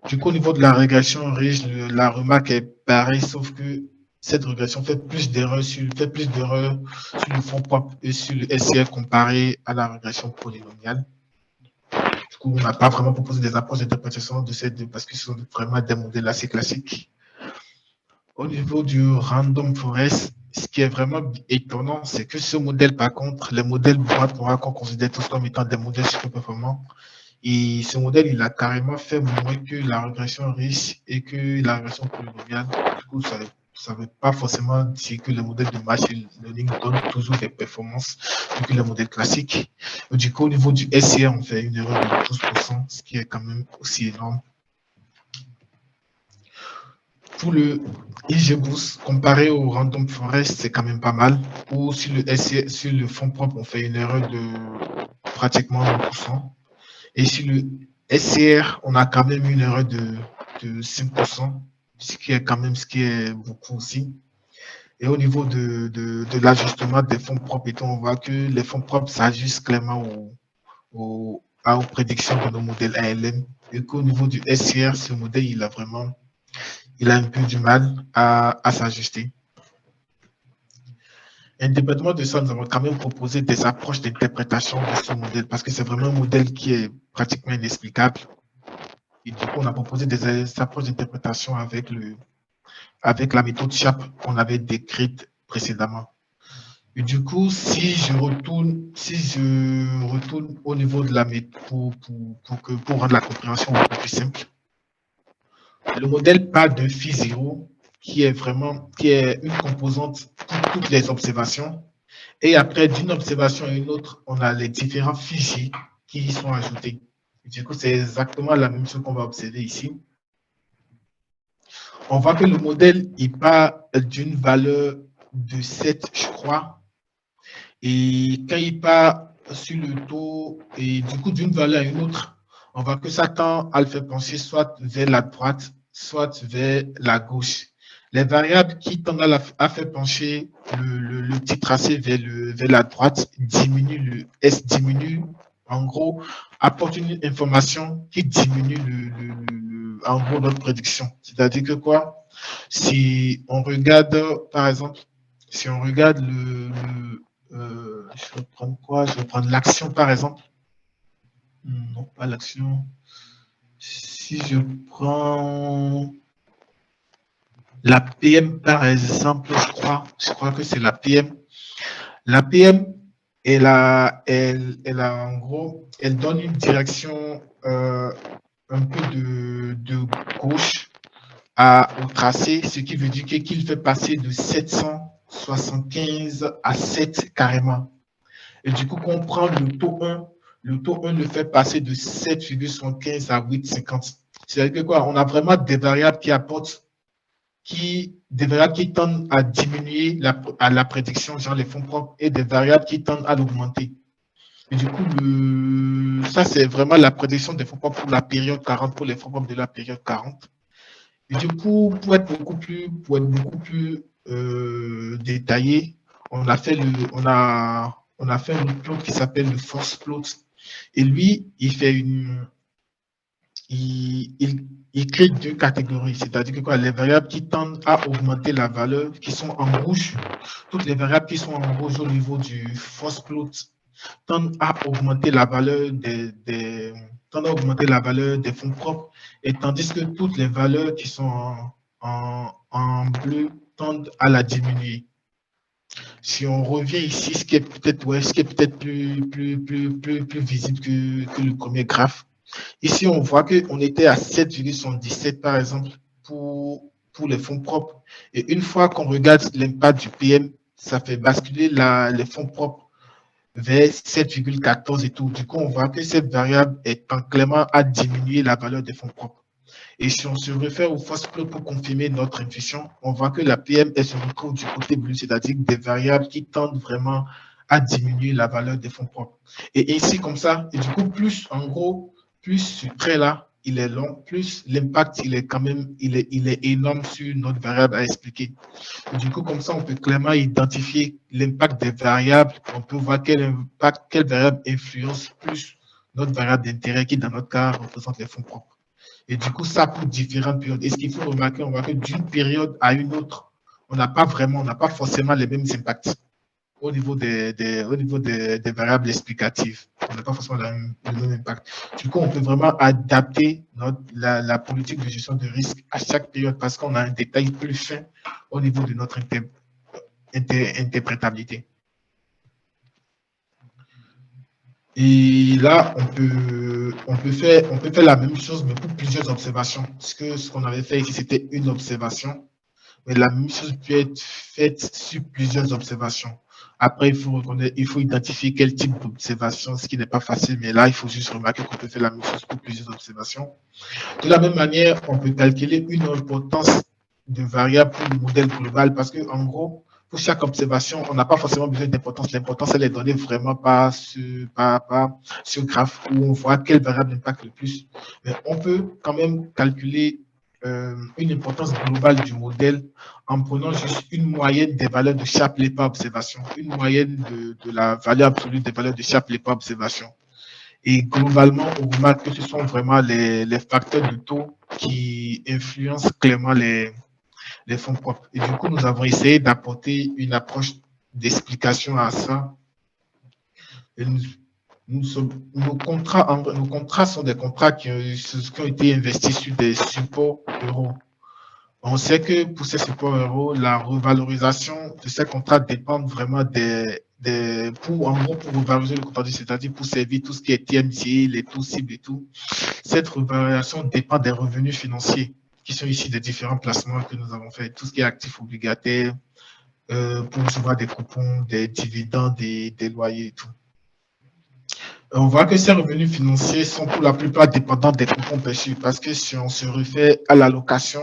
[SPEAKER 3] Du coup, au niveau de la régression riche, la remarque est pareille, sauf que cette régression fait plus d'erreurs sur le fonds propre et sur le SCR comparé à la régression polynomiale. Du coup, on n'a pas vraiment proposé des approches d'interprétation de ces deux parce que ce sont vraiment des modèles assez classiques. Au niveau du random forest, ce qui est vraiment étonnant, c'est que ce modèle, par contre, les modèles boîte qu'on considère tous comme étant des modèles super performants, et ce modèle, il a carrément fait moins que la régression riche et que la régression polynomiale. Du coup, ça ne veut pas forcément dire que le modèle de machine learning donne toujours des performances que les modèles classiques. Du coup, au niveau du SCR, on fait une erreur de 12%, ce qui est quand même aussi énorme. pour le XGBoost, comparé au Random Forest, c'est quand même pas mal. Ou sur sur le fonds propre, on fait une erreur de pratiquement 1%. Et sur le SCR, on a quand même une erreur de 5%, ce qui est beaucoup aussi. Et au niveau de l'ajustement des fonds propres, on voit que les fonds propres s'ajustent clairement aux prédictions de nos modèles ALM. Et qu'au niveau du SCR, ce modèle, il a un peu du mal à s'ajuster. Indépendamment de ça, nous avons quand même proposé des approches d'interprétation de ce modèle parce que c'est vraiment un modèle qui est pratiquement inexplicable. Et du coup, on a proposé des approches d'interprétation avec la méthode SHAP qu'on avait décrite précédemment. Et du coup, si je retourne au niveau de la méthode pour rendre la compréhension beaucoup plus simple, le modèle part d'un phi 0 qui est une composante pour toutes les observations. Et après, d'une observation à une autre, on a les différents fichiers qui y sont ajoutés. Et du coup, c'est exactement la même chose qu'on va observer ici. On voit que le modèle, il part d'une valeur de 7, je crois. Et quand il part sur le taux, et du coup, d'une valeur à une autre, on voit que ça tend à le faire pencher soit vers la droite, soit vers la gauche. Les variables qui tendent à faire pencher le petit tracé vers la droite diminuent, le S diminue, en gros, apporte une information qui diminue en gros notre prédiction. C'est-à-dire que quoi? Si on regarde, par exemple, si on regarde je vais prendre quoi? Je vais prendre l'action, par exemple. Non, pas l'action. Si je prends la PM, par exemple, je crois que c'est la PM. La PM, elle a en gros, elle donne une direction un peu de gauche au tracé, ce qui veut dire qu'il fait passer de 775 à 7 carrément. Et du coup, quand on prend le taux 1 le fait passer de 7,75 à 8,50. C'est-à-dire que quoi? On a vraiment des variables qui tendent à diminuer à la prédiction, genre les fonds propres, et des variables qui tendent à l'augmenter. Et du coup, ça, c'est vraiment la prédiction des fonds propres pour la période 40, pour les fonds propres de la période 40. Et du coup, pour être beaucoup plus détaillé, on a fait un plot qui s'appelle le force plot. Et lui, il crée deux catégories, c'est-à-dire que quoi, les variables qui tendent à augmenter la valeur, qui sont en rouge, toutes les variables qui sont en rouge au niveau du force plot tendent à augmenter la valeur des fonds propres, et tandis que toutes les valeurs qui sont en bleu tendent à la diminuer. Si on revient ici, ce qui est peut-être plus visible que le premier graphe, ici on voit qu'on était à 7,77 par exemple pour les fonds propres. Et une fois qu'on regarde l'impact du PM, ça fait basculer les fonds propres vers 7,14 et tout. Du coup, on voit que cette variable est clairement à diminuer la valeur des fonds propres. Et si on se réfère au force plot pour confirmer notre intuition, on voit que la PM, elle se retrouve du côté bleu, c'est-à-dire des variables qui tendent vraiment à diminuer la valeur des fonds propres. Et ici, comme ça, et du coup, plus, en gros, plus ce trait-là, il est long, plus l'impact, il est énorme sur notre variable à expliquer. Et du coup, comme ça, on peut clairement identifier l'impact des variables. On peut voir quelle variable influence plus notre variable d'intérêt qui, dans notre cas, représente les fonds propres. Et du coup, ça pour différentes périodes. Et ce qu'il faut remarquer, on voit que d'une période à une autre, on n'a pas forcément les mêmes impacts au niveau des variables explicatives. On n'a pas forcément le même impact. Du coup, on peut vraiment adapter la politique de gestion de risque à chaque période parce qu'on a un détail plus fin au niveau de notre interprétabilité. Et là, on peut faire la même chose, mais pour plusieurs observations. Parce que ce qu'on avait fait ici, c'était une observation. Mais la même chose peut être faite sur plusieurs observations. Après, il faut identifier quel type d'observation, ce qui n'est pas facile. Mais là, il faut juste remarquer qu'on peut faire la même chose pour plusieurs observations. De la même manière, on peut calculer une importance de variables pour le modèle global parce que, en gros, pour chaque observation, on n'a pas forcément besoin d'importance. L'importance, elle est donnée vraiment par ce graphe où on voit quelle variable impacte le plus. Mais on peut quand même calculer une importance globale du modèle en prenant juste une moyenne des valeurs de Shapley par observation, une moyenne de la valeur absolue des valeurs de Shapley par observation. Et globalement, on remarque que ce sont vraiment les facteurs de taux qui influencent clairement les fonds propres. Et du coup, nous avons essayé d'apporter une approche d'explication à ça. Et nos contrats sont des contrats qui ont été investis sur des supports euros. On sait que pour ces supports euros, la revalorisation de ces contrats dépend vraiment pour revaloriser le contrat, c'est-à-dire pour servir tout ce qui est TMC, les taux cibles et tout. Cette revalorisation dépend des revenus financiers qui sont ici des différents placements que nous avons fait, tout ce qui est actifs obligataires, pour recevoir des coupons, des dividendes, des loyers et tout. On voit que ces revenus financiers sont pour la plupart dépendants des coupons perçus parce que si on se réfère à l'allocation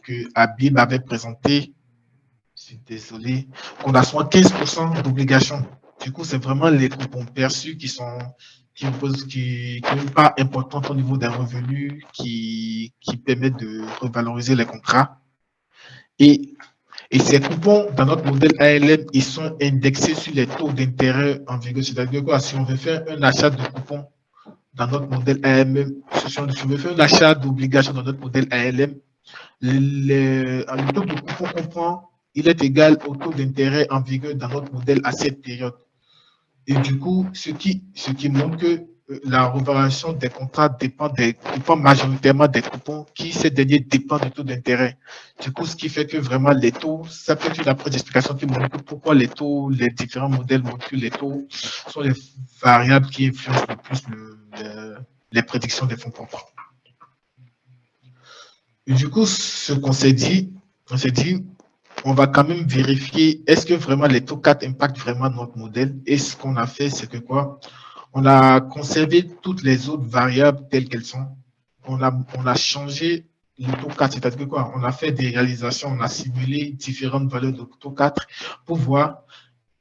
[SPEAKER 3] que Habib avait présentée, je suis désolé, qu'on a soit 15% d'obligations. Du coup, c'est vraiment les coupons perçus qui sont une part importante au niveau des revenus qui permettent de revaloriser les contrats. Et ces coupons, dans notre modèle ALM, ils sont indexés sur les taux d'intérêt en vigueur. C'est-à-dire que si on veut faire un achat de coupons dans notre modèle ALM, si on veut faire un achat d'obligations dans notre modèle ALM, le taux de coupon qu'on prend, il est égal au taux d'intérêt en vigueur dans notre modèle à cette période. Et du coup, ce qui montre que la revalorisation des contrats dépend majoritairement des coupons, qui ces derniers dépendent du taux d'intérêt. Du coup, ce qui fait que vraiment les taux, ça peut être une approche d'explication qui montre pourquoi les taux, les différents modèles montrent que les taux sont les variables qui influencent le plus les prédictions des fonds propres. Et du coup, ce qu'on s'est dit, on va quand même vérifier, est-ce que vraiment les taux 4 impactent vraiment notre modèle? Et ce qu'on a fait, c'est que quoi? On a conservé toutes les autres variables telles qu'elles sont. On a changé le taux 4, c'est-à-dire que quoi? On a fait des réalisations, on a simulé différentes valeurs de taux 4 pour voir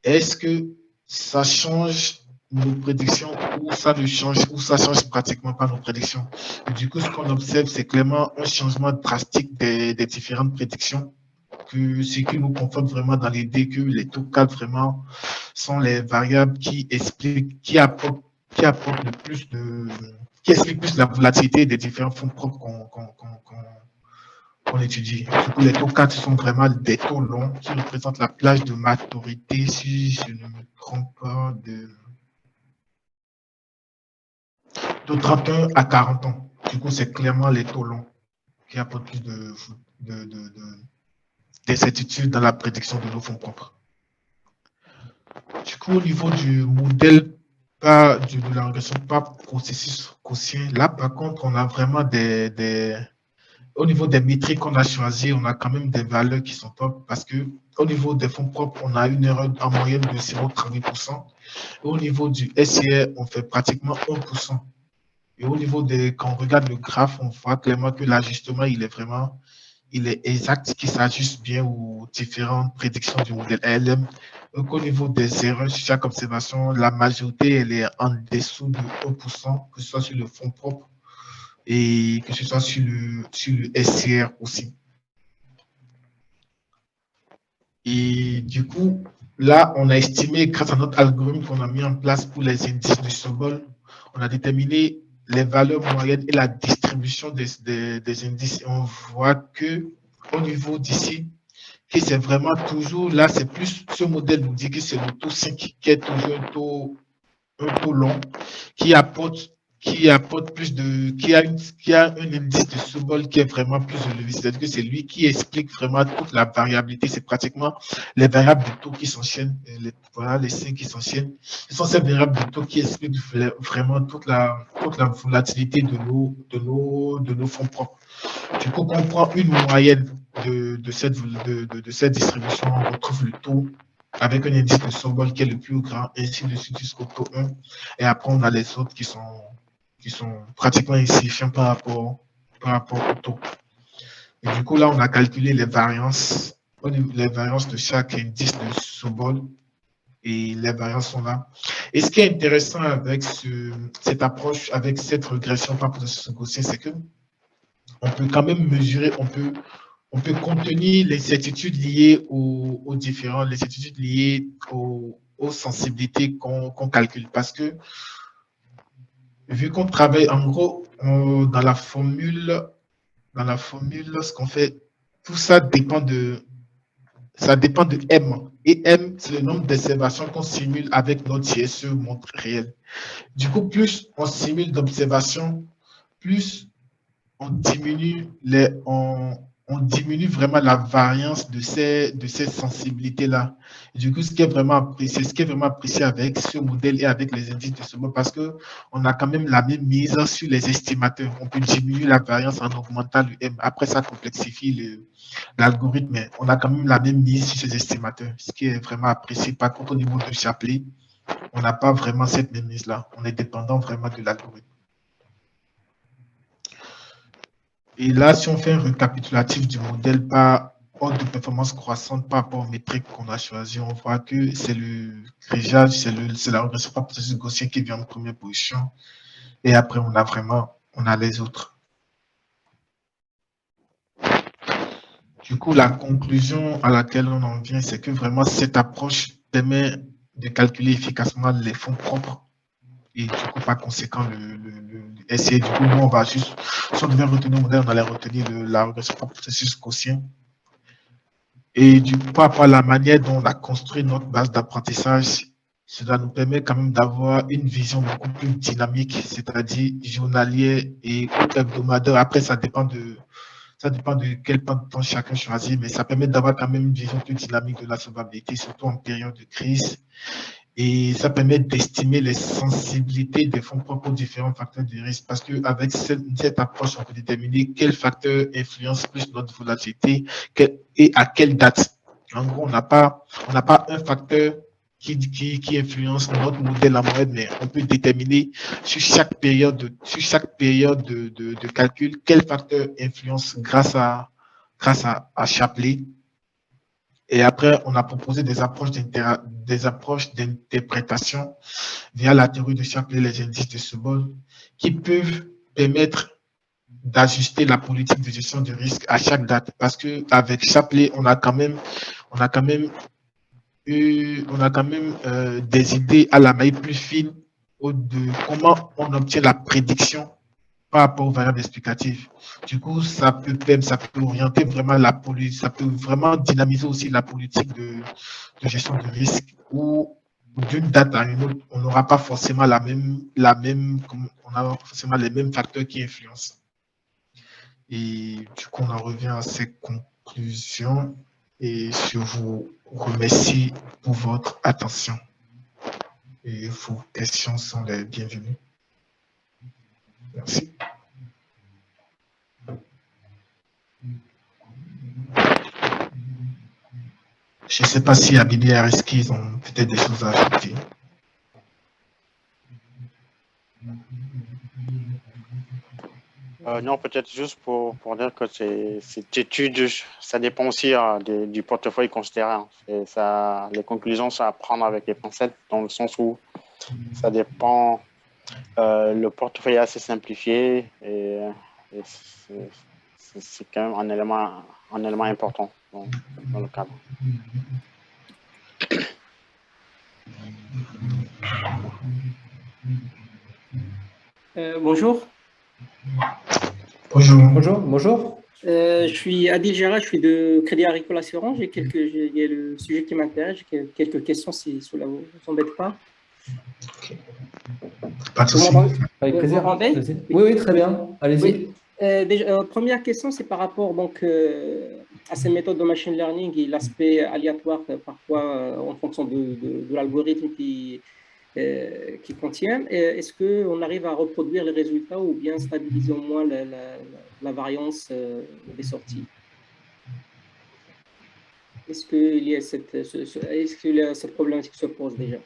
[SPEAKER 3] est-ce que ça change nos prédictions ou ça change pratiquement pas nos prédictions. Et du coup, ce qu'on observe, c'est clairement un changement drastique des différentes prédictions, ce qui nous conforte vraiment dans l'idée que les taux 4 vraiment sont les variables qui apportent le plus qui expliquent plus la volatilité des différents fonds propres qu'on étudie. Du coup, les taux 4 sont vraiment des taux longs qui représentent la plage de maturité, si je ne me trompe pas, de 31 à 40 ans. Du coup, c'est clairement les taux longs qui apportent plus d'incertitude dans la prédiction de nos fonds propres. Du coup, au niveau du modèle de la régression par processus gaussien, là, par contre, on a vraiment au niveau des métriques qu'on a choisies, on a quand même des valeurs qui sont top parce que au niveau des fonds propres, on a une erreur en moyenne de 0,38%. Au niveau du SCR, on fait pratiquement 1%. Et au niveau quand on regarde le graphe, on voit clairement que l'ajustement, il est exact, qui s'ajuste bien aux différentes prédictions du modèle ALM. Donc, au niveau des erreurs sur chaque observation, la majorité, elle est en dessous de 1%, que ce soit sur le fonds propre et que ce soit sur le SCR aussi. Et du coup, là, on a estimé, grâce à notre algorithme qu'on a mis en place pour les indices de Sobol, on a déterminé les valeurs moyennes et la distribution des indices. Et on voit que au niveau d'ici, que c'est vraiment toujours, là, c'est plus, ce modèle nous dit que c'est le taux 5 qui est toujours un taux long, qui apporte plus qui a un indice de Sobol qui est vraiment plus élevé. C'est-à-dire que c'est lui qui explique vraiment toute la variabilité. C'est pratiquement les variables de taux qui s'enchaînent. Voilà, les 5 qui s'enchaînent. Ce sont ces variables de taux qui expliquent vraiment toute la volatilité de nos fonds propres. Du coup, quand on prend une moyenne de cette distribution, on retrouve le taux avec un indice de Sobol qui est le plus grand, ainsi de suite jusqu'au taux 1. Et après, on a les autres qui sont pratiquement insignifiants par rapport au taux. Et du coup, là, on a calculé les variances de chaque indice de sous-bol. Et les variances sont là. Et ce qui est intéressant avec cette approche, avec cette régression par processus gaussien, c'est que on peut quand même mesurer, on peut contenir les certitudes liées aux différents, les certitudes liées aux sensibilités qu'on calcule. Parce que, vu qu'on travaille en gros dans la formule, ce qu'on fait, tout ça dépend de M. Et M, c'est le nombre d'observations qu'on simule avec notre CSE montre réel. Du coup, plus on simule d'observations, plus on diminue vraiment la variance de ces sensibilités-là. Du coup, ce qui est vraiment apprécié avec ce modèle et avec les indices de ce mode, parce qu'on a quand même la même mise sur les estimateurs. On peut diminuer la variance en augmentant le M. Après, ça complexifie l'algorithme, mais on a quand même la même mise sur ces estimateurs, ce qui est vraiment apprécié. Par contre, au niveau de Shapley, on n'a pas vraiment cette même mise-là. On est dépendant vraiment de l'algorithme. Et là, si on fait un récapitulatif du modèle par ordre de performance croissante par rapport aux métriques qu'on a choisies, on voit que c'est le grillage, c'est la régression par processus gaussien qui vient en première position. Et après, on a les autres. Du coup, la conclusion à laquelle on en vient, c'est que vraiment cette approche permet de calculer efficacement les fonds propres. Et du coup, par conséquent, essayer, du coup, nous, on va juste, si on devait retenir le modèle, on allait retenir la régression par processus gaussien. Et du coup, par rapport à la manière dont on a construit notre base d'apprentissage, cela nous permet quand même d'avoir une vision beaucoup plus dynamique, c'est-à-dire journalière et hebdomadaire. Après, ça dépend de quel plan de temps chacun choisit, mais ça permet d'avoir quand même une vision plus dynamique de la solvabilité, surtout en période de crise. Et ça permet d'estimer les sensibilités des fonds propres aux différents facteurs de risque, parce qu'avec cette approche, on peut déterminer quel facteur influence plus notre volatilité et à quelle date. En gros, on n'a pas un facteur qui influence notre modèle en moyenne, mais on peut déterminer sur chaque période de calcul quel facteur influence grâce à Shapley. Et après, on a proposé des approches d'interprétation via la théorie de Shapley, les indices de Sobol, qui peuvent permettre d'ajuster la politique de gestion de risque à chaque date. Parce qu'avec Shapley, on a quand même des idées à la maille plus fine de comment on obtient la prédiction par rapport aux variables explicatives. Du coup, ça peut orienter vraiment la politique, ça peut vraiment dynamiser aussi la politique de gestion de risque, où d'une date à une autre, on n'aura pas forcément on a forcément les mêmes facteurs qui influencent. Et du coup, on en revient à ces conclusions et je vous remercie pour votre attention. Et vos questions sont les bienvenues. Merci. Je ne sais pas si Abidi et Ariski, ils ont peut-être des choses à ajouter.
[SPEAKER 1] Non, peut-être juste pour dire que cette étude, ça dépend aussi du portefeuille considéré. Hein. Les conclusions, c'est à prendre avec les pincettes, dans le sens où ça dépend. Le portefeuille est assez simplifié et c'est quand même un élément important dans le cadre.
[SPEAKER 4] Bonjour.
[SPEAKER 2] Bonjour.
[SPEAKER 4] Je suis Adil Gérard, je suis de Crédit Agricole Assurance. Il y a le sujet qui m'intéresse. J'ai quelques questions si cela ne vous embête pas.
[SPEAKER 3] Okay. Pas de souci.
[SPEAKER 2] Avec plaisir. Oui, très bien. Allez-y.
[SPEAKER 4] Oui. Première question, c'est par rapport à ces méthodes de machine learning et l'aspect aléatoire, parfois en fonction de l'algorithme qui contiennent. Est-ce qu'on arrive à reproduire les résultats ou bien stabiliser au moins la variance des sorties? Est-ce qu'il y a cette problématique qui se pose déjà?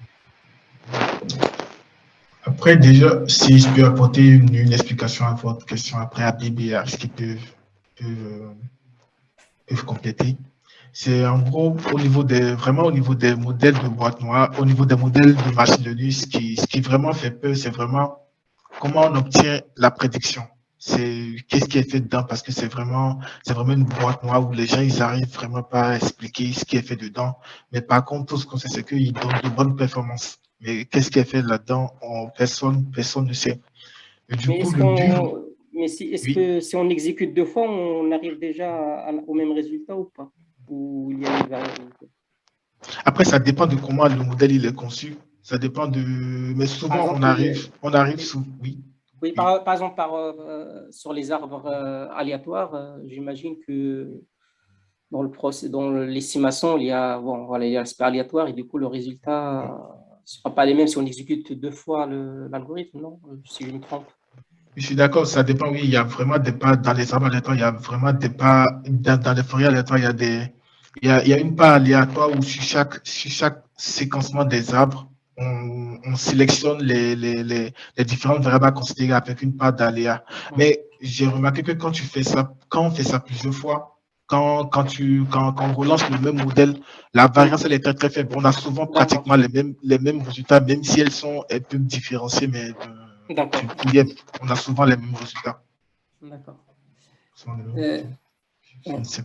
[SPEAKER 3] Après, déjà, si je peux apporter une explication à votre question, après, Abib et Ars qui peuvent peuvent compléter. C'est en gros vraiment au niveau des modèles de boîte noire, au niveau des modèles de machine learning, ce qui vraiment fait peur, c'est vraiment comment on obtient la prédiction. C'est qu'est-ce qui est fait dedans, parce que c'est vraiment une boîte noire où les gens, ils arrivent vraiment pas à expliquer ce qui est fait dedans. Mais par contre, tout ce qu'on sait, c'est qu'ils donnent de bonnes performances. Mais qu'est-ce qui est fait là-dedans, personne ne sait. Et du
[SPEAKER 4] Mais
[SPEAKER 3] coup, le but,
[SPEAKER 4] est-ce
[SPEAKER 3] oui.
[SPEAKER 4] que si on exécute 2 fois, on arrive déjà au même résultat ou pas? Ou il y a une variabilité?
[SPEAKER 3] Après, ça dépend de comment le modèle il est conçu. Ça dépend de. Mais
[SPEAKER 4] Par
[SPEAKER 3] souvent,
[SPEAKER 4] exemple,
[SPEAKER 3] on arrive sous. Oui,
[SPEAKER 4] oui,
[SPEAKER 3] oui.
[SPEAKER 4] par exemple, sur les arbres aléatoires, j'imagine que dans le procès, dans l'estimation, il y a, bon, voilà, il y a l'aspect aléatoire et du coup, le résultat ne sera pas les mêmes si on exécute 2 fois l'algorithme, non? Si je me trompe.
[SPEAKER 3] Je suis d'accord, ça dépend. Oui, il y a vraiment des pas dans les arbres aléatoires. Il y a vraiment des pas dans les forêts aléatoires. Il y a une part aléatoire où sur chaque séquencement des arbres, on sélectionne les différentes variables à considérer avec une part d'aléa. Mais j'ai remarqué que quand on fait ça plusieurs fois, quand on relance le même modèle, la variance elle est très très faible. On a souvent
[SPEAKER 4] D'accord,
[SPEAKER 3] pratiquement les mêmes résultats, même si elles sont un peu différenciées, mais
[SPEAKER 4] d'accord,
[SPEAKER 3] on a souvent les mêmes résultats.
[SPEAKER 4] d'accord.
[SPEAKER 3] Souvent les mêmes
[SPEAKER 4] Euh,
[SPEAKER 3] résultats. Je
[SPEAKER 4] ouais.
[SPEAKER 3] ne sais.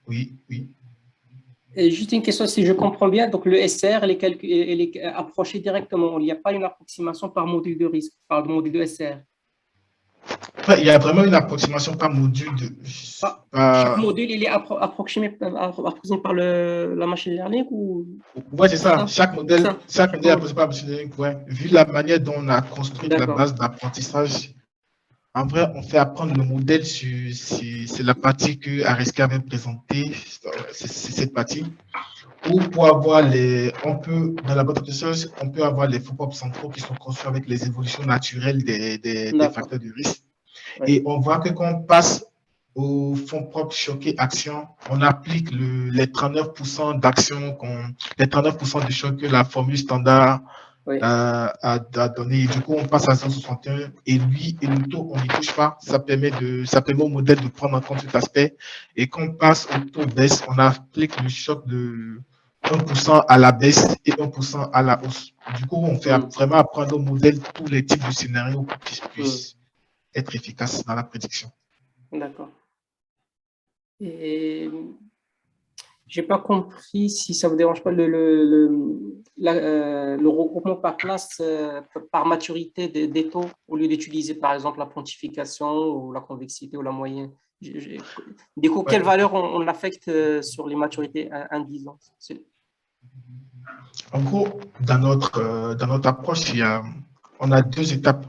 [SPEAKER 3] Oui, oui.
[SPEAKER 4] Et juste une question, si je comprends bien, donc le SR, elle est approchée directement. Il n'y a pas une approximation par module de risque, par module de SR.
[SPEAKER 3] Après, il y a vraiment une approximation par module de.
[SPEAKER 4] Chaque module, il est approximé par la machine learning ou
[SPEAKER 3] Ouais, c'est ça.
[SPEAKER 4] ça?
[SPEAKER 3] Chaque modèle est
[SPEAKER 4] Hmm.
[SPEAKER 3] approximé par machine learning. Ouais. Vu la manière dont on a construit la
[SPEAKER 4] D'accord,
[SPEAKER 3] base d'apprentissage, en vrai, on fait apprendre le modèle c'est la partie que Ariska avait présentée. C'est cette partie. Ou pour avoir dans la base d'apprentissage, on peut avoir les fonds propres centraux qui sont construits avec les évolutions naturelles des
[SPEAKER 4] d'accord.
[SPEAKER 3] facteurs de risque.
[SPEAKER 4] Ouais.
[SPEAKER 3] Et on voit que quand on passe au fonds propre choqué action, on applique les 39% d'action, les 39% de choc que la formule standard
[SPEAKER 4] Oui,
[SPEAKER 3] a donné. Et du coup, on passe à 161 et le taux, on n'y touche pas. Ça permet au modèle de prendre en compte cet aspect. Et quand on passe au taux baisse, on applique le choc de 1% à la baisse et 1% à la hausse. Du coup, on fait
[SPEAKER 4] hmm,
[SPEAKER 3] vraiment apprendre au modèle tous les types de scénarios pour qu'ils
[SPEAKER 4] hmm,
[SPEAKER 3] puissent être efficaces dans la prédiction.
[SPEAKER 4] d'accord. Et j'ai pas compris si ça vous dérange pas le regroupement par classe, par maturité des taux, au lieu d'utiliser par exemple la pontification ou la convexité ou la moyenne. Du coup,
[SPEAKER 3] Ouais.
[SPEAKER 4] quelle valeur on affecte sur les maturités indisantes?
[SPEAKER 3] En gros, dans notre approche, on a deux étapes.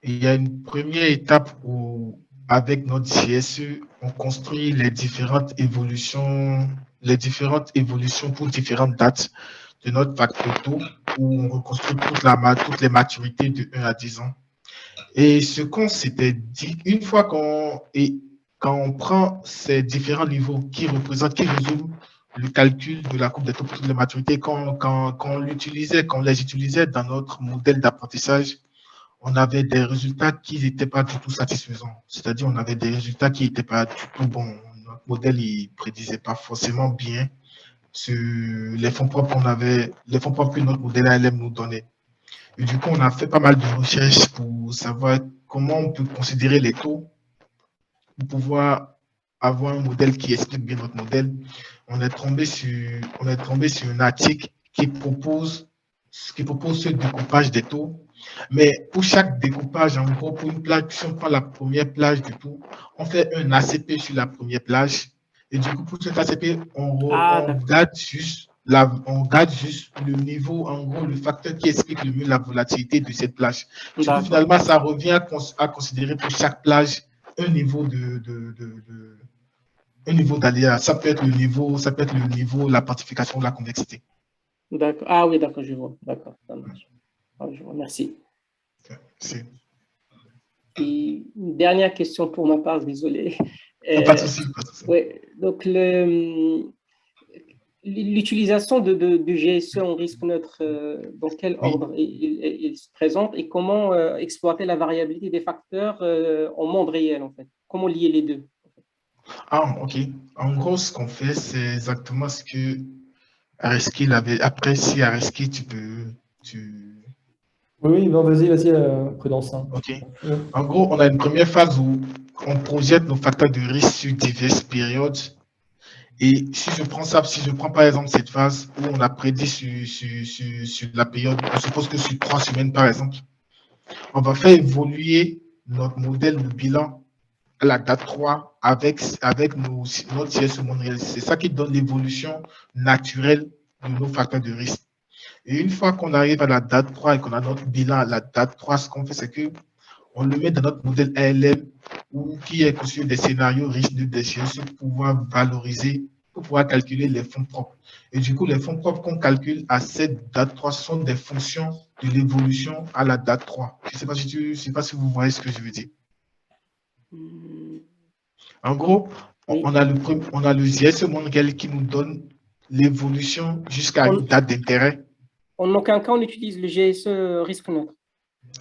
[SPEAKER 3] Il y a une première étape où, avec notre CSE, on construit les différentes évolutions pour différentes dates de notre facteur taux, où on reconstruit toutes les maturités de 1 à 10 ans. Et ce qu'on s'était dit, une fois quand on prend ces différents niveaux qui résument le calcul de la courbe des taux pour toutes les maturités, quand on les utilisait dans notre modèle d'apprentissage, on avait des résultats qui n'étaient pas du tout satisfaisants. C'est-à-dire, on avait des résultats qui n'étaient pas du tout bons. Notre modèle, il ne prédisait pas forcément bien sur les fonds propres que notre modèle ALM nous donnait. Et du coup, on a fait pas mal de recherches pour savoir comment on peut considérer les taux pour pouvoir avoir un modèle qui explique bien notre modèle. On est tombé sur un article qui propose ce découpage des taux. Mais pour chaque découpage, en gros, pour une plage, si on prend la première plage du tout, on fait un ACP sur la première plage. Et du coup, pour cet ACP,
[SPEAKER 4] Ah,
[SPEAKER 3] on
[SPEAKER 4] d'accord.
[SPEAKER 3] garde juste le niveau, en gros, le facteur qui explique le mieux la volatilité de cette plage. Du coup,
[SPEAKER 4] D'accord.
[SPEAKER 3] finalement, ça revient à considérer pour chaque plage un niveau un niveau d'aléa. Ça peut être le niveau, la partification ou la convexité.
[SPEAKER 4] D'accord. Ah oui, d'accord, je vois. D'accord, ça marche. Ah, je vois. Merci.
[SPEAKER 3] C'est
[SPEAKER 4] Et une dernière question pour ma part, désolé.
[SPEAKER 3] pas de souci, pas de souci.
[SPEAKER 4] Ouais, donc l'utilisation du GSE en risque neutre, dans quel
[SPEAKER 3] Oui.
[SPEAKER 4] ordre il se présente et comment exploiter la variabilité des facteurs en monde réel, en fait? Comment lier les deux?
[SPEAKER 3] Ah, ok. En gros, ce qu'on fait, c'est exactement ce que Areski l'avait. Après, si Areski, tu peux.
[SPEAKER 2] Oui, oui, non, vas-y, Prudence, hein.
[SPEAKER 3] Ok.
[SPEAKER 2] Oui.
[SPEAKER 3] En gros, on a une première phase où on projette nos facteurs de risque sur diverses périodes. Et si je prends par exemple cette phase où on a prédit sur la période, on suppose que sur 3 semaines par exemple, on va faire évoluer notre modèle de bilan à la date 3 avec notre CSE monde réel. C'est ça qui donne l'évolution naturelle de nos facteurs de risque. Et une fois qu'on arrive à la date 3 et qu'on a notre bilan à la date 3, ce qu'on fait, c'est que on le met dans notre modèle ALM ou qui est conçu des scénarios riches de déchéance pour pouvoir valoriser, pour pouvoir calculer les fonds propres. Et du coup, les fonds propres qu'on calcule à cette date 3 sont des fonctions de l'évolution à la date 3. Je ne sais pas si vous voyez ce que je veux dire. En gros,
[SPEAKER 4] Oui.
[SPEAKER 3] on a le GSE monde réel qui nous donne l'évolution jusqu'à une date d'intérêt.
[SPEAKER 4] En aucun cas, on utilise le GSE risque neutre.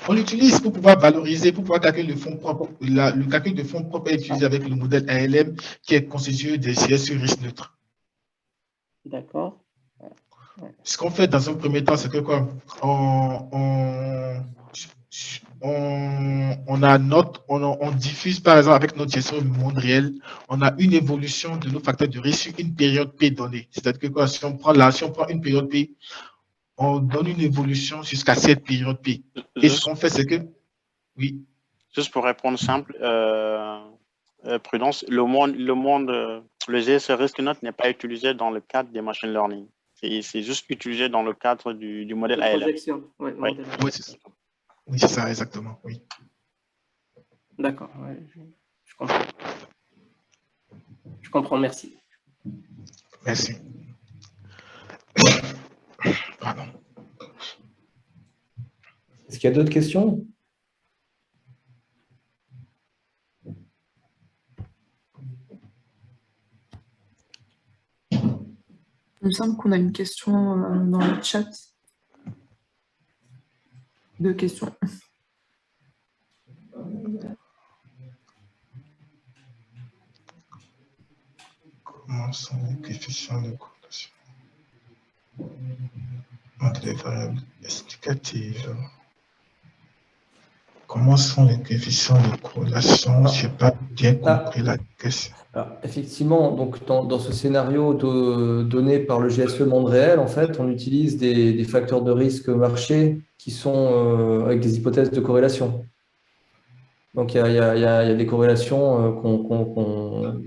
[SPEAKER 3] On l'utilise pour pouvoir valoriser, pour pouvoir calculer le fonds propre. Le calcul de fonds propre est utilisé avec le modèle ALM qui est constitué des CSE risque neutre.
[SPEAKER 4] D'accord.
[SPEAKER 3] Ce qu'on fait dans un premier temps, c'est que quoi? On diffuse par exemple avec notre gestion du monde réel, on a une évolution de nos facteurs de risque sur une période P donnée. C'est-à-dire que quoi, si on prend une période P, on donne une évolution jusqu'à cette période P. Et ce qu'on fait, c'est que, oui.
[SPEAKER 1] Juste pour répondre simple, Prudence, le GSE risque note n'est pas utilisé dans le cadre des machine learning. C'est juste utilisé dans le cadre du modèle ALM.
[SPEAKER 4] Projection. Ouais,
[SPEAKER 1] Oui.
[SPEAKER 3] Oui, c'est ça, exactement. Oui.
[SPEAKER 4] D'accord. Ouais, je comprends. Je comprends, merci.
[SPEAKER 3] Merci. Pardon.
[SPEAKER 2] Est-ce qu'il y a d'autres questions?
[SPEAKER 5] Il me semble qu'on a une question dans le chat. 2 questions.
[SPEAKER 3] Comment sont les coefficients de corrélation entre les variables explicatives? Comment sont les coefficients de corrélation? Je n'ai pas bien compris la question.
[SPEAKER 2] Alors, effectivement, donc dans ce scénario donné par le GSE monde réel, en fait, on utilise des facteurs de risque marché qui sont avec des hypothèses de corrélation. Donc, il y a des corrélations qu'on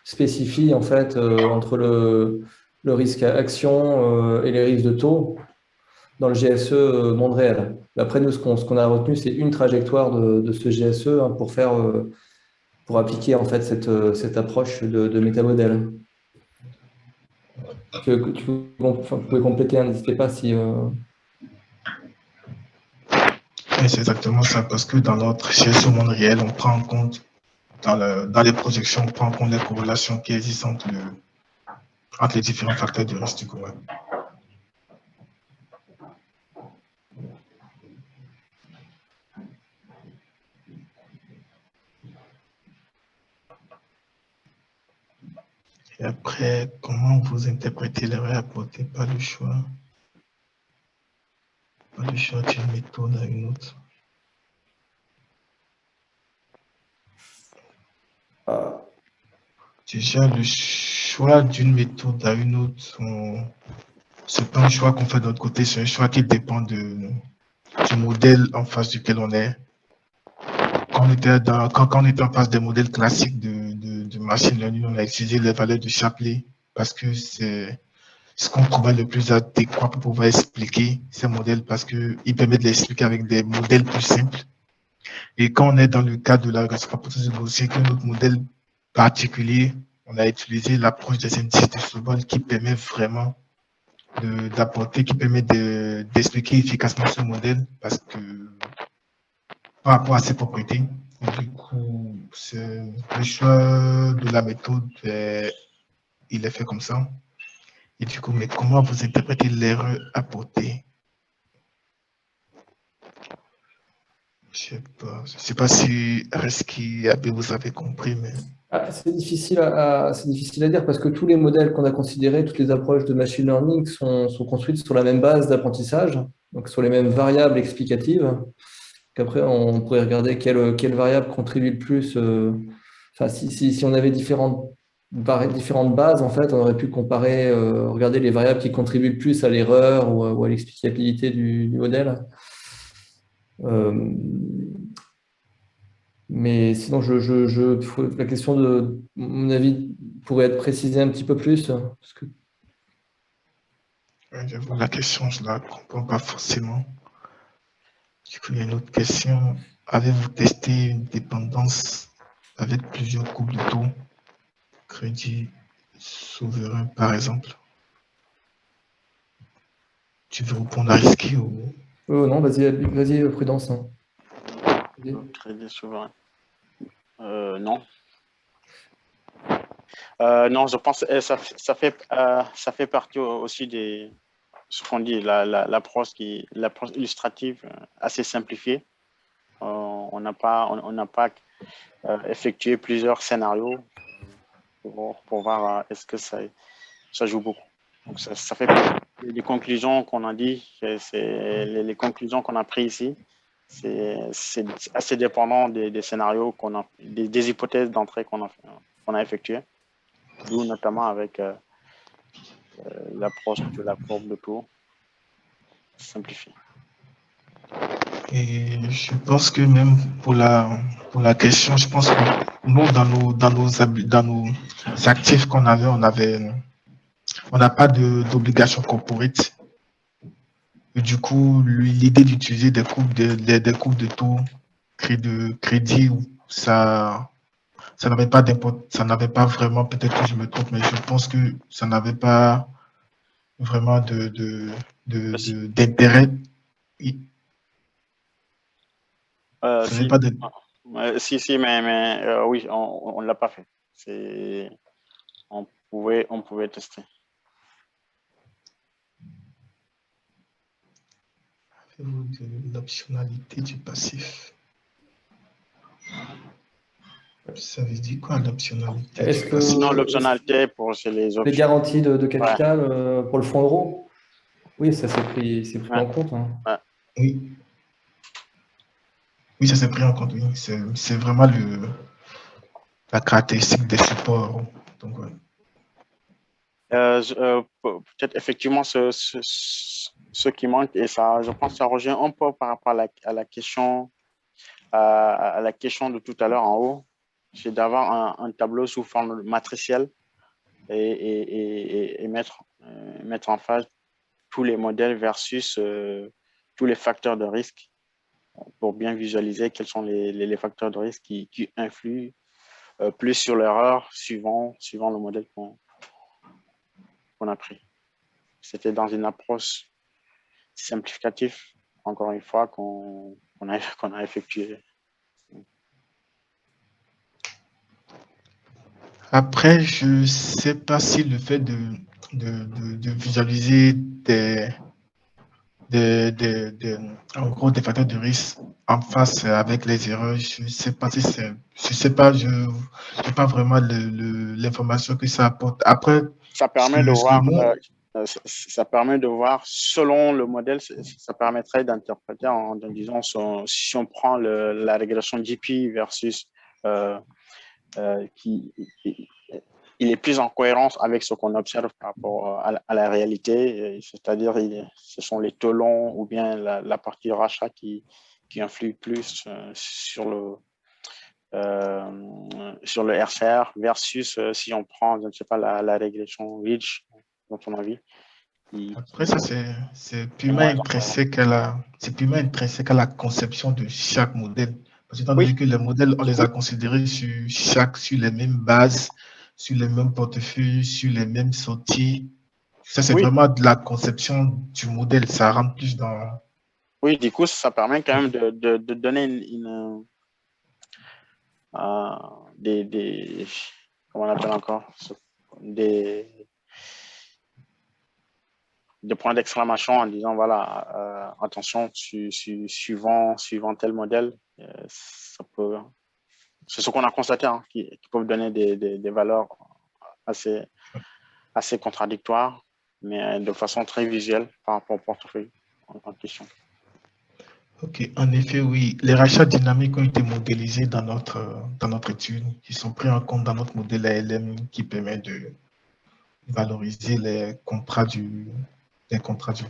[SPEAKER 2] spécifie en fait entre le risque action et les risques de taux dans le GSE monde réel. Après, nous, ce qu'on a retenu, c'est une trajectoire de ce GSE hein, pour appliquer en fait cette approche de métamodèle. Vous pouvez compléter, hein, n'hésitez pas si...
[SPEAKER 3] Oui, c'est exactement ça, parce que dans notre GSE monde réel, on prend en compte, dans les projections, on prend en compte les corrélations qui existent entre les différents facteurs de risque du coup. Ouais. Et après, comment vous interprétez l'erreur apportée par le choix d'une méthode à une autre? Déjà, le choix d'une méthode à une autre, c'est pas un choix qu'on fait de notre côté, c'est un choix qui dépend du modèle en face duquel on est. Quand on était en face des modèles classiques de machine learning, on a utilisé les valeurs de Shapley parce que c'est ce qu'on trouvait le plus adéquat pour pouvoir expliquer ces modèles parce qu'ils permettent de l'expliquer avec des modèles plus simples. Et quand on est dans le cadre de la hypothèse de Gaussier, qui est notre modèle particulier, on a utilisé l'approche des indices de Sobol qui permet vraiment d'apporter, qui permet d'expliquer efficacement ce modèle parce que par rapport à ses propriétés. Et du coup, le choix de la méthode, il est fait comme ça. Et du coup, mais comment vous interprétez l'erreur apportée? Je sais pas si Reski, vous avez compris, mais...
[SPEAKER 2] C'est difficile à dire parce que tous les modèles qu'on a considérés, toutes les approches de machine learning sont construites sur la même base d'apprentissage, donc sur les mêmes variables explicatives. Qu'après, on pourrait regarder quelle variable contribue le plus. Enfin, si on avait différentes bases, en fait, on aurait pu comparer, regarder les variables qui contribuent le plus à l'erreur ou à l'explicabilité du modèle. Mais sinon, la question de mon avis pourrait être précisée un petit peu plus. Parce que...
[SPEAKER 3] Ouais, j'avoue, la question, je ne la comprends pas forcément. Du coup, il y a une autre question. Avez-vous testé une dépendance avec plusieurs coupes de taux, crédit souverain, par exemple? Tu veux répondre à risqué ou...
[SPEAKER 2] Non, vas-y, Prudence. Hein.
[SPEAKER 1] Crédit souverain. Non. Non, je pense que ça fait partie aussi de ce qu'on dit, l'approche illustrative assez simplifiée. On n'a pas effectué plusieurs scénarios pour voir est-ce que ça joue beaucoup. Donc, ça fait partie des conclusions qu'on a dit, les conclusions qu'on a prises ici. C'est assez dépendant des scénarios des hypothèses d'entrée qu'on a effectuées. D'où notamment avec l'approche de la courbe de taux simplifiée.
[SPEAKER 3] Et je pense que même pour la question, je pense que nous, dans nos actifs qu'on avait, on n'a pas d'obligation corporate. Et du coup, l'idée d'utiliser des coupes de taux de crédit, ça n'avait pas d'importance, ça n'avait pas vraiment, peut-être que je me trompe, mais je pense que ça n'avait pas vraiment d'intérêt. Ça n'avait
[SPEAKER 1] Si,
[SPEAKER 3] pas de...
[SPEAKER 1] si, mais oui, on ne l'a pas fait. On pouvait tester.
[SPEAKER 3] de l'optionnalité du passif. Ça veut dire quoi l'optionnalité
[SPEAKER 2] Est-ce
[SPEAKER 3] du
[SPEAKER 2] que
[SPEAKER 3] passif?
[SPEAKER 1] Sinon, l'optionnalité pour les options.
[SPEAKER 2] les garanties de capital pour le fonds euro? Oui, ça c'est pris en compte. Hein.
[SPEAKER 1] Ouais.
[SPEAKER 3] Oui. Oui, ça s'est pris en compte, oui. C'est vraiment la caractéristique des supports. Donc, ouais.
[SPEAKER 1] Peut-être effectivement ce qui manque, et ça, je pense que ça rejoint un peu par rapport à la question de tout à l'heure en haut, c'est d'avoir un tableau sous forme matricielle et mettre en face tous les modèles versus tous les facteurs de risque pour bien visualiser quels sont les facteurs de risque qui influent plus sur l'erreur suivant le modèle qu'on a pris. C'était dans une approche simplificative, encore une fois, qu'on a effectué.
[SPEAKER 3] Après, je ne sais pas si le fait de visualiser en gros, des facteurs de risque en face avec les erreurs, je ne sais pas si c'est, je sais pas, je n'ai pas vraiment l'information que ça apporte. Après,
[SPEAKER 1] Ça permet ça permet de voir selon le modèle, ça permettrait d'interpréter en disant si on prend la régression GP versus il est plus en cohérence avec ce qu'on observe par rapport à la réalité, c'est-à-dire ce sont les taux longs ou bien la partie rachat qui influe plus sur le RCR versus si on prend, je ne sais pas, la régression Ridge, dans ton avis.
[SPEAKER 3] Après, ça, c'est purement intrinsèque à la conception de chaque modèle. Parce que, étant donné que les modèles, on les a considérés sur les mêmes bases, sur les mêmes portefeuilles, sur les mêmes sorties. Ça, c'est vraiment de la conception du modèle. Ça rentre plus dans...
[SPEAKER 1] Oui, du coup, ça permet quand même de donner comment on appelle encore, des points d'exclamation en disant voilà, attention, suivant tel modèle, ça peut c'est ce qu'on a constaté, hein, qui peuvent donner des valeurs assez contradictoires, mais de façon très visuelle par rapport au portefeuille en question.
[SPEAKER 3] Ok, en effet, oui. Les rachats dynamiques ont été modélisés dans notre étude. Ils sont pris en compte dans notre modèle ALM qui permet de valoriser les contrats du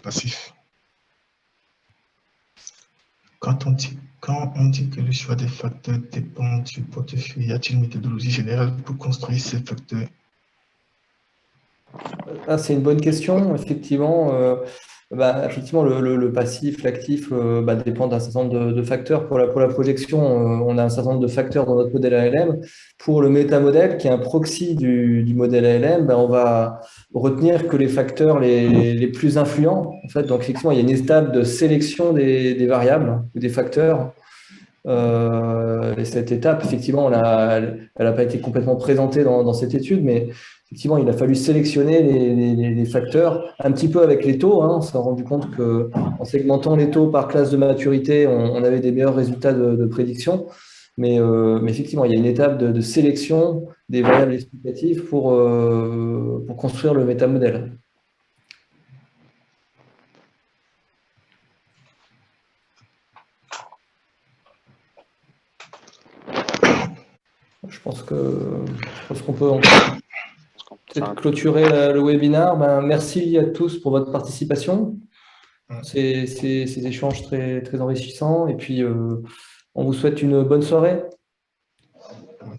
[SPEAKER 3] passif. Quand on dit que le choix des facteurs dépend du portefeuille, y a-t-il une méthodologie générale pour construire ces facteurs?
[SPEAKER 2] Ah, c'est une bonne question. Effectivement, effectivement le passif, l'actif dépend d'un certain nombre de facteurs. Pour la projection, on a un certain nombre de facteurs dans notre modèle ALM. Pour le métamodèle, qui est un proxy du modèle ALM, on va retenir que les facteurs les plus influents. En fait, donc, effectivement, il y a une étape de sélection des variables ou des facteurs. Et cette étape, effectivement, elle n'a pas été complètement présentée dans cette étude, mais effectivement, il a fallu sélectionner les facteurs un petit peu avec les taux. On s'est rendu compte qu'en segmentant les taux par classe de maturité, on avait des meilleurs résultats de prédiction. Mais effectivement, il y a une étape de sélection des variables explicatives pour construire le métamodèle. Je pense qu'on peut peut-être clôturer le webinaire. Merci à tous pour votre participation. Ces échanges très, très enrichissants. Et puis, on vous souhaite une bonne soirée.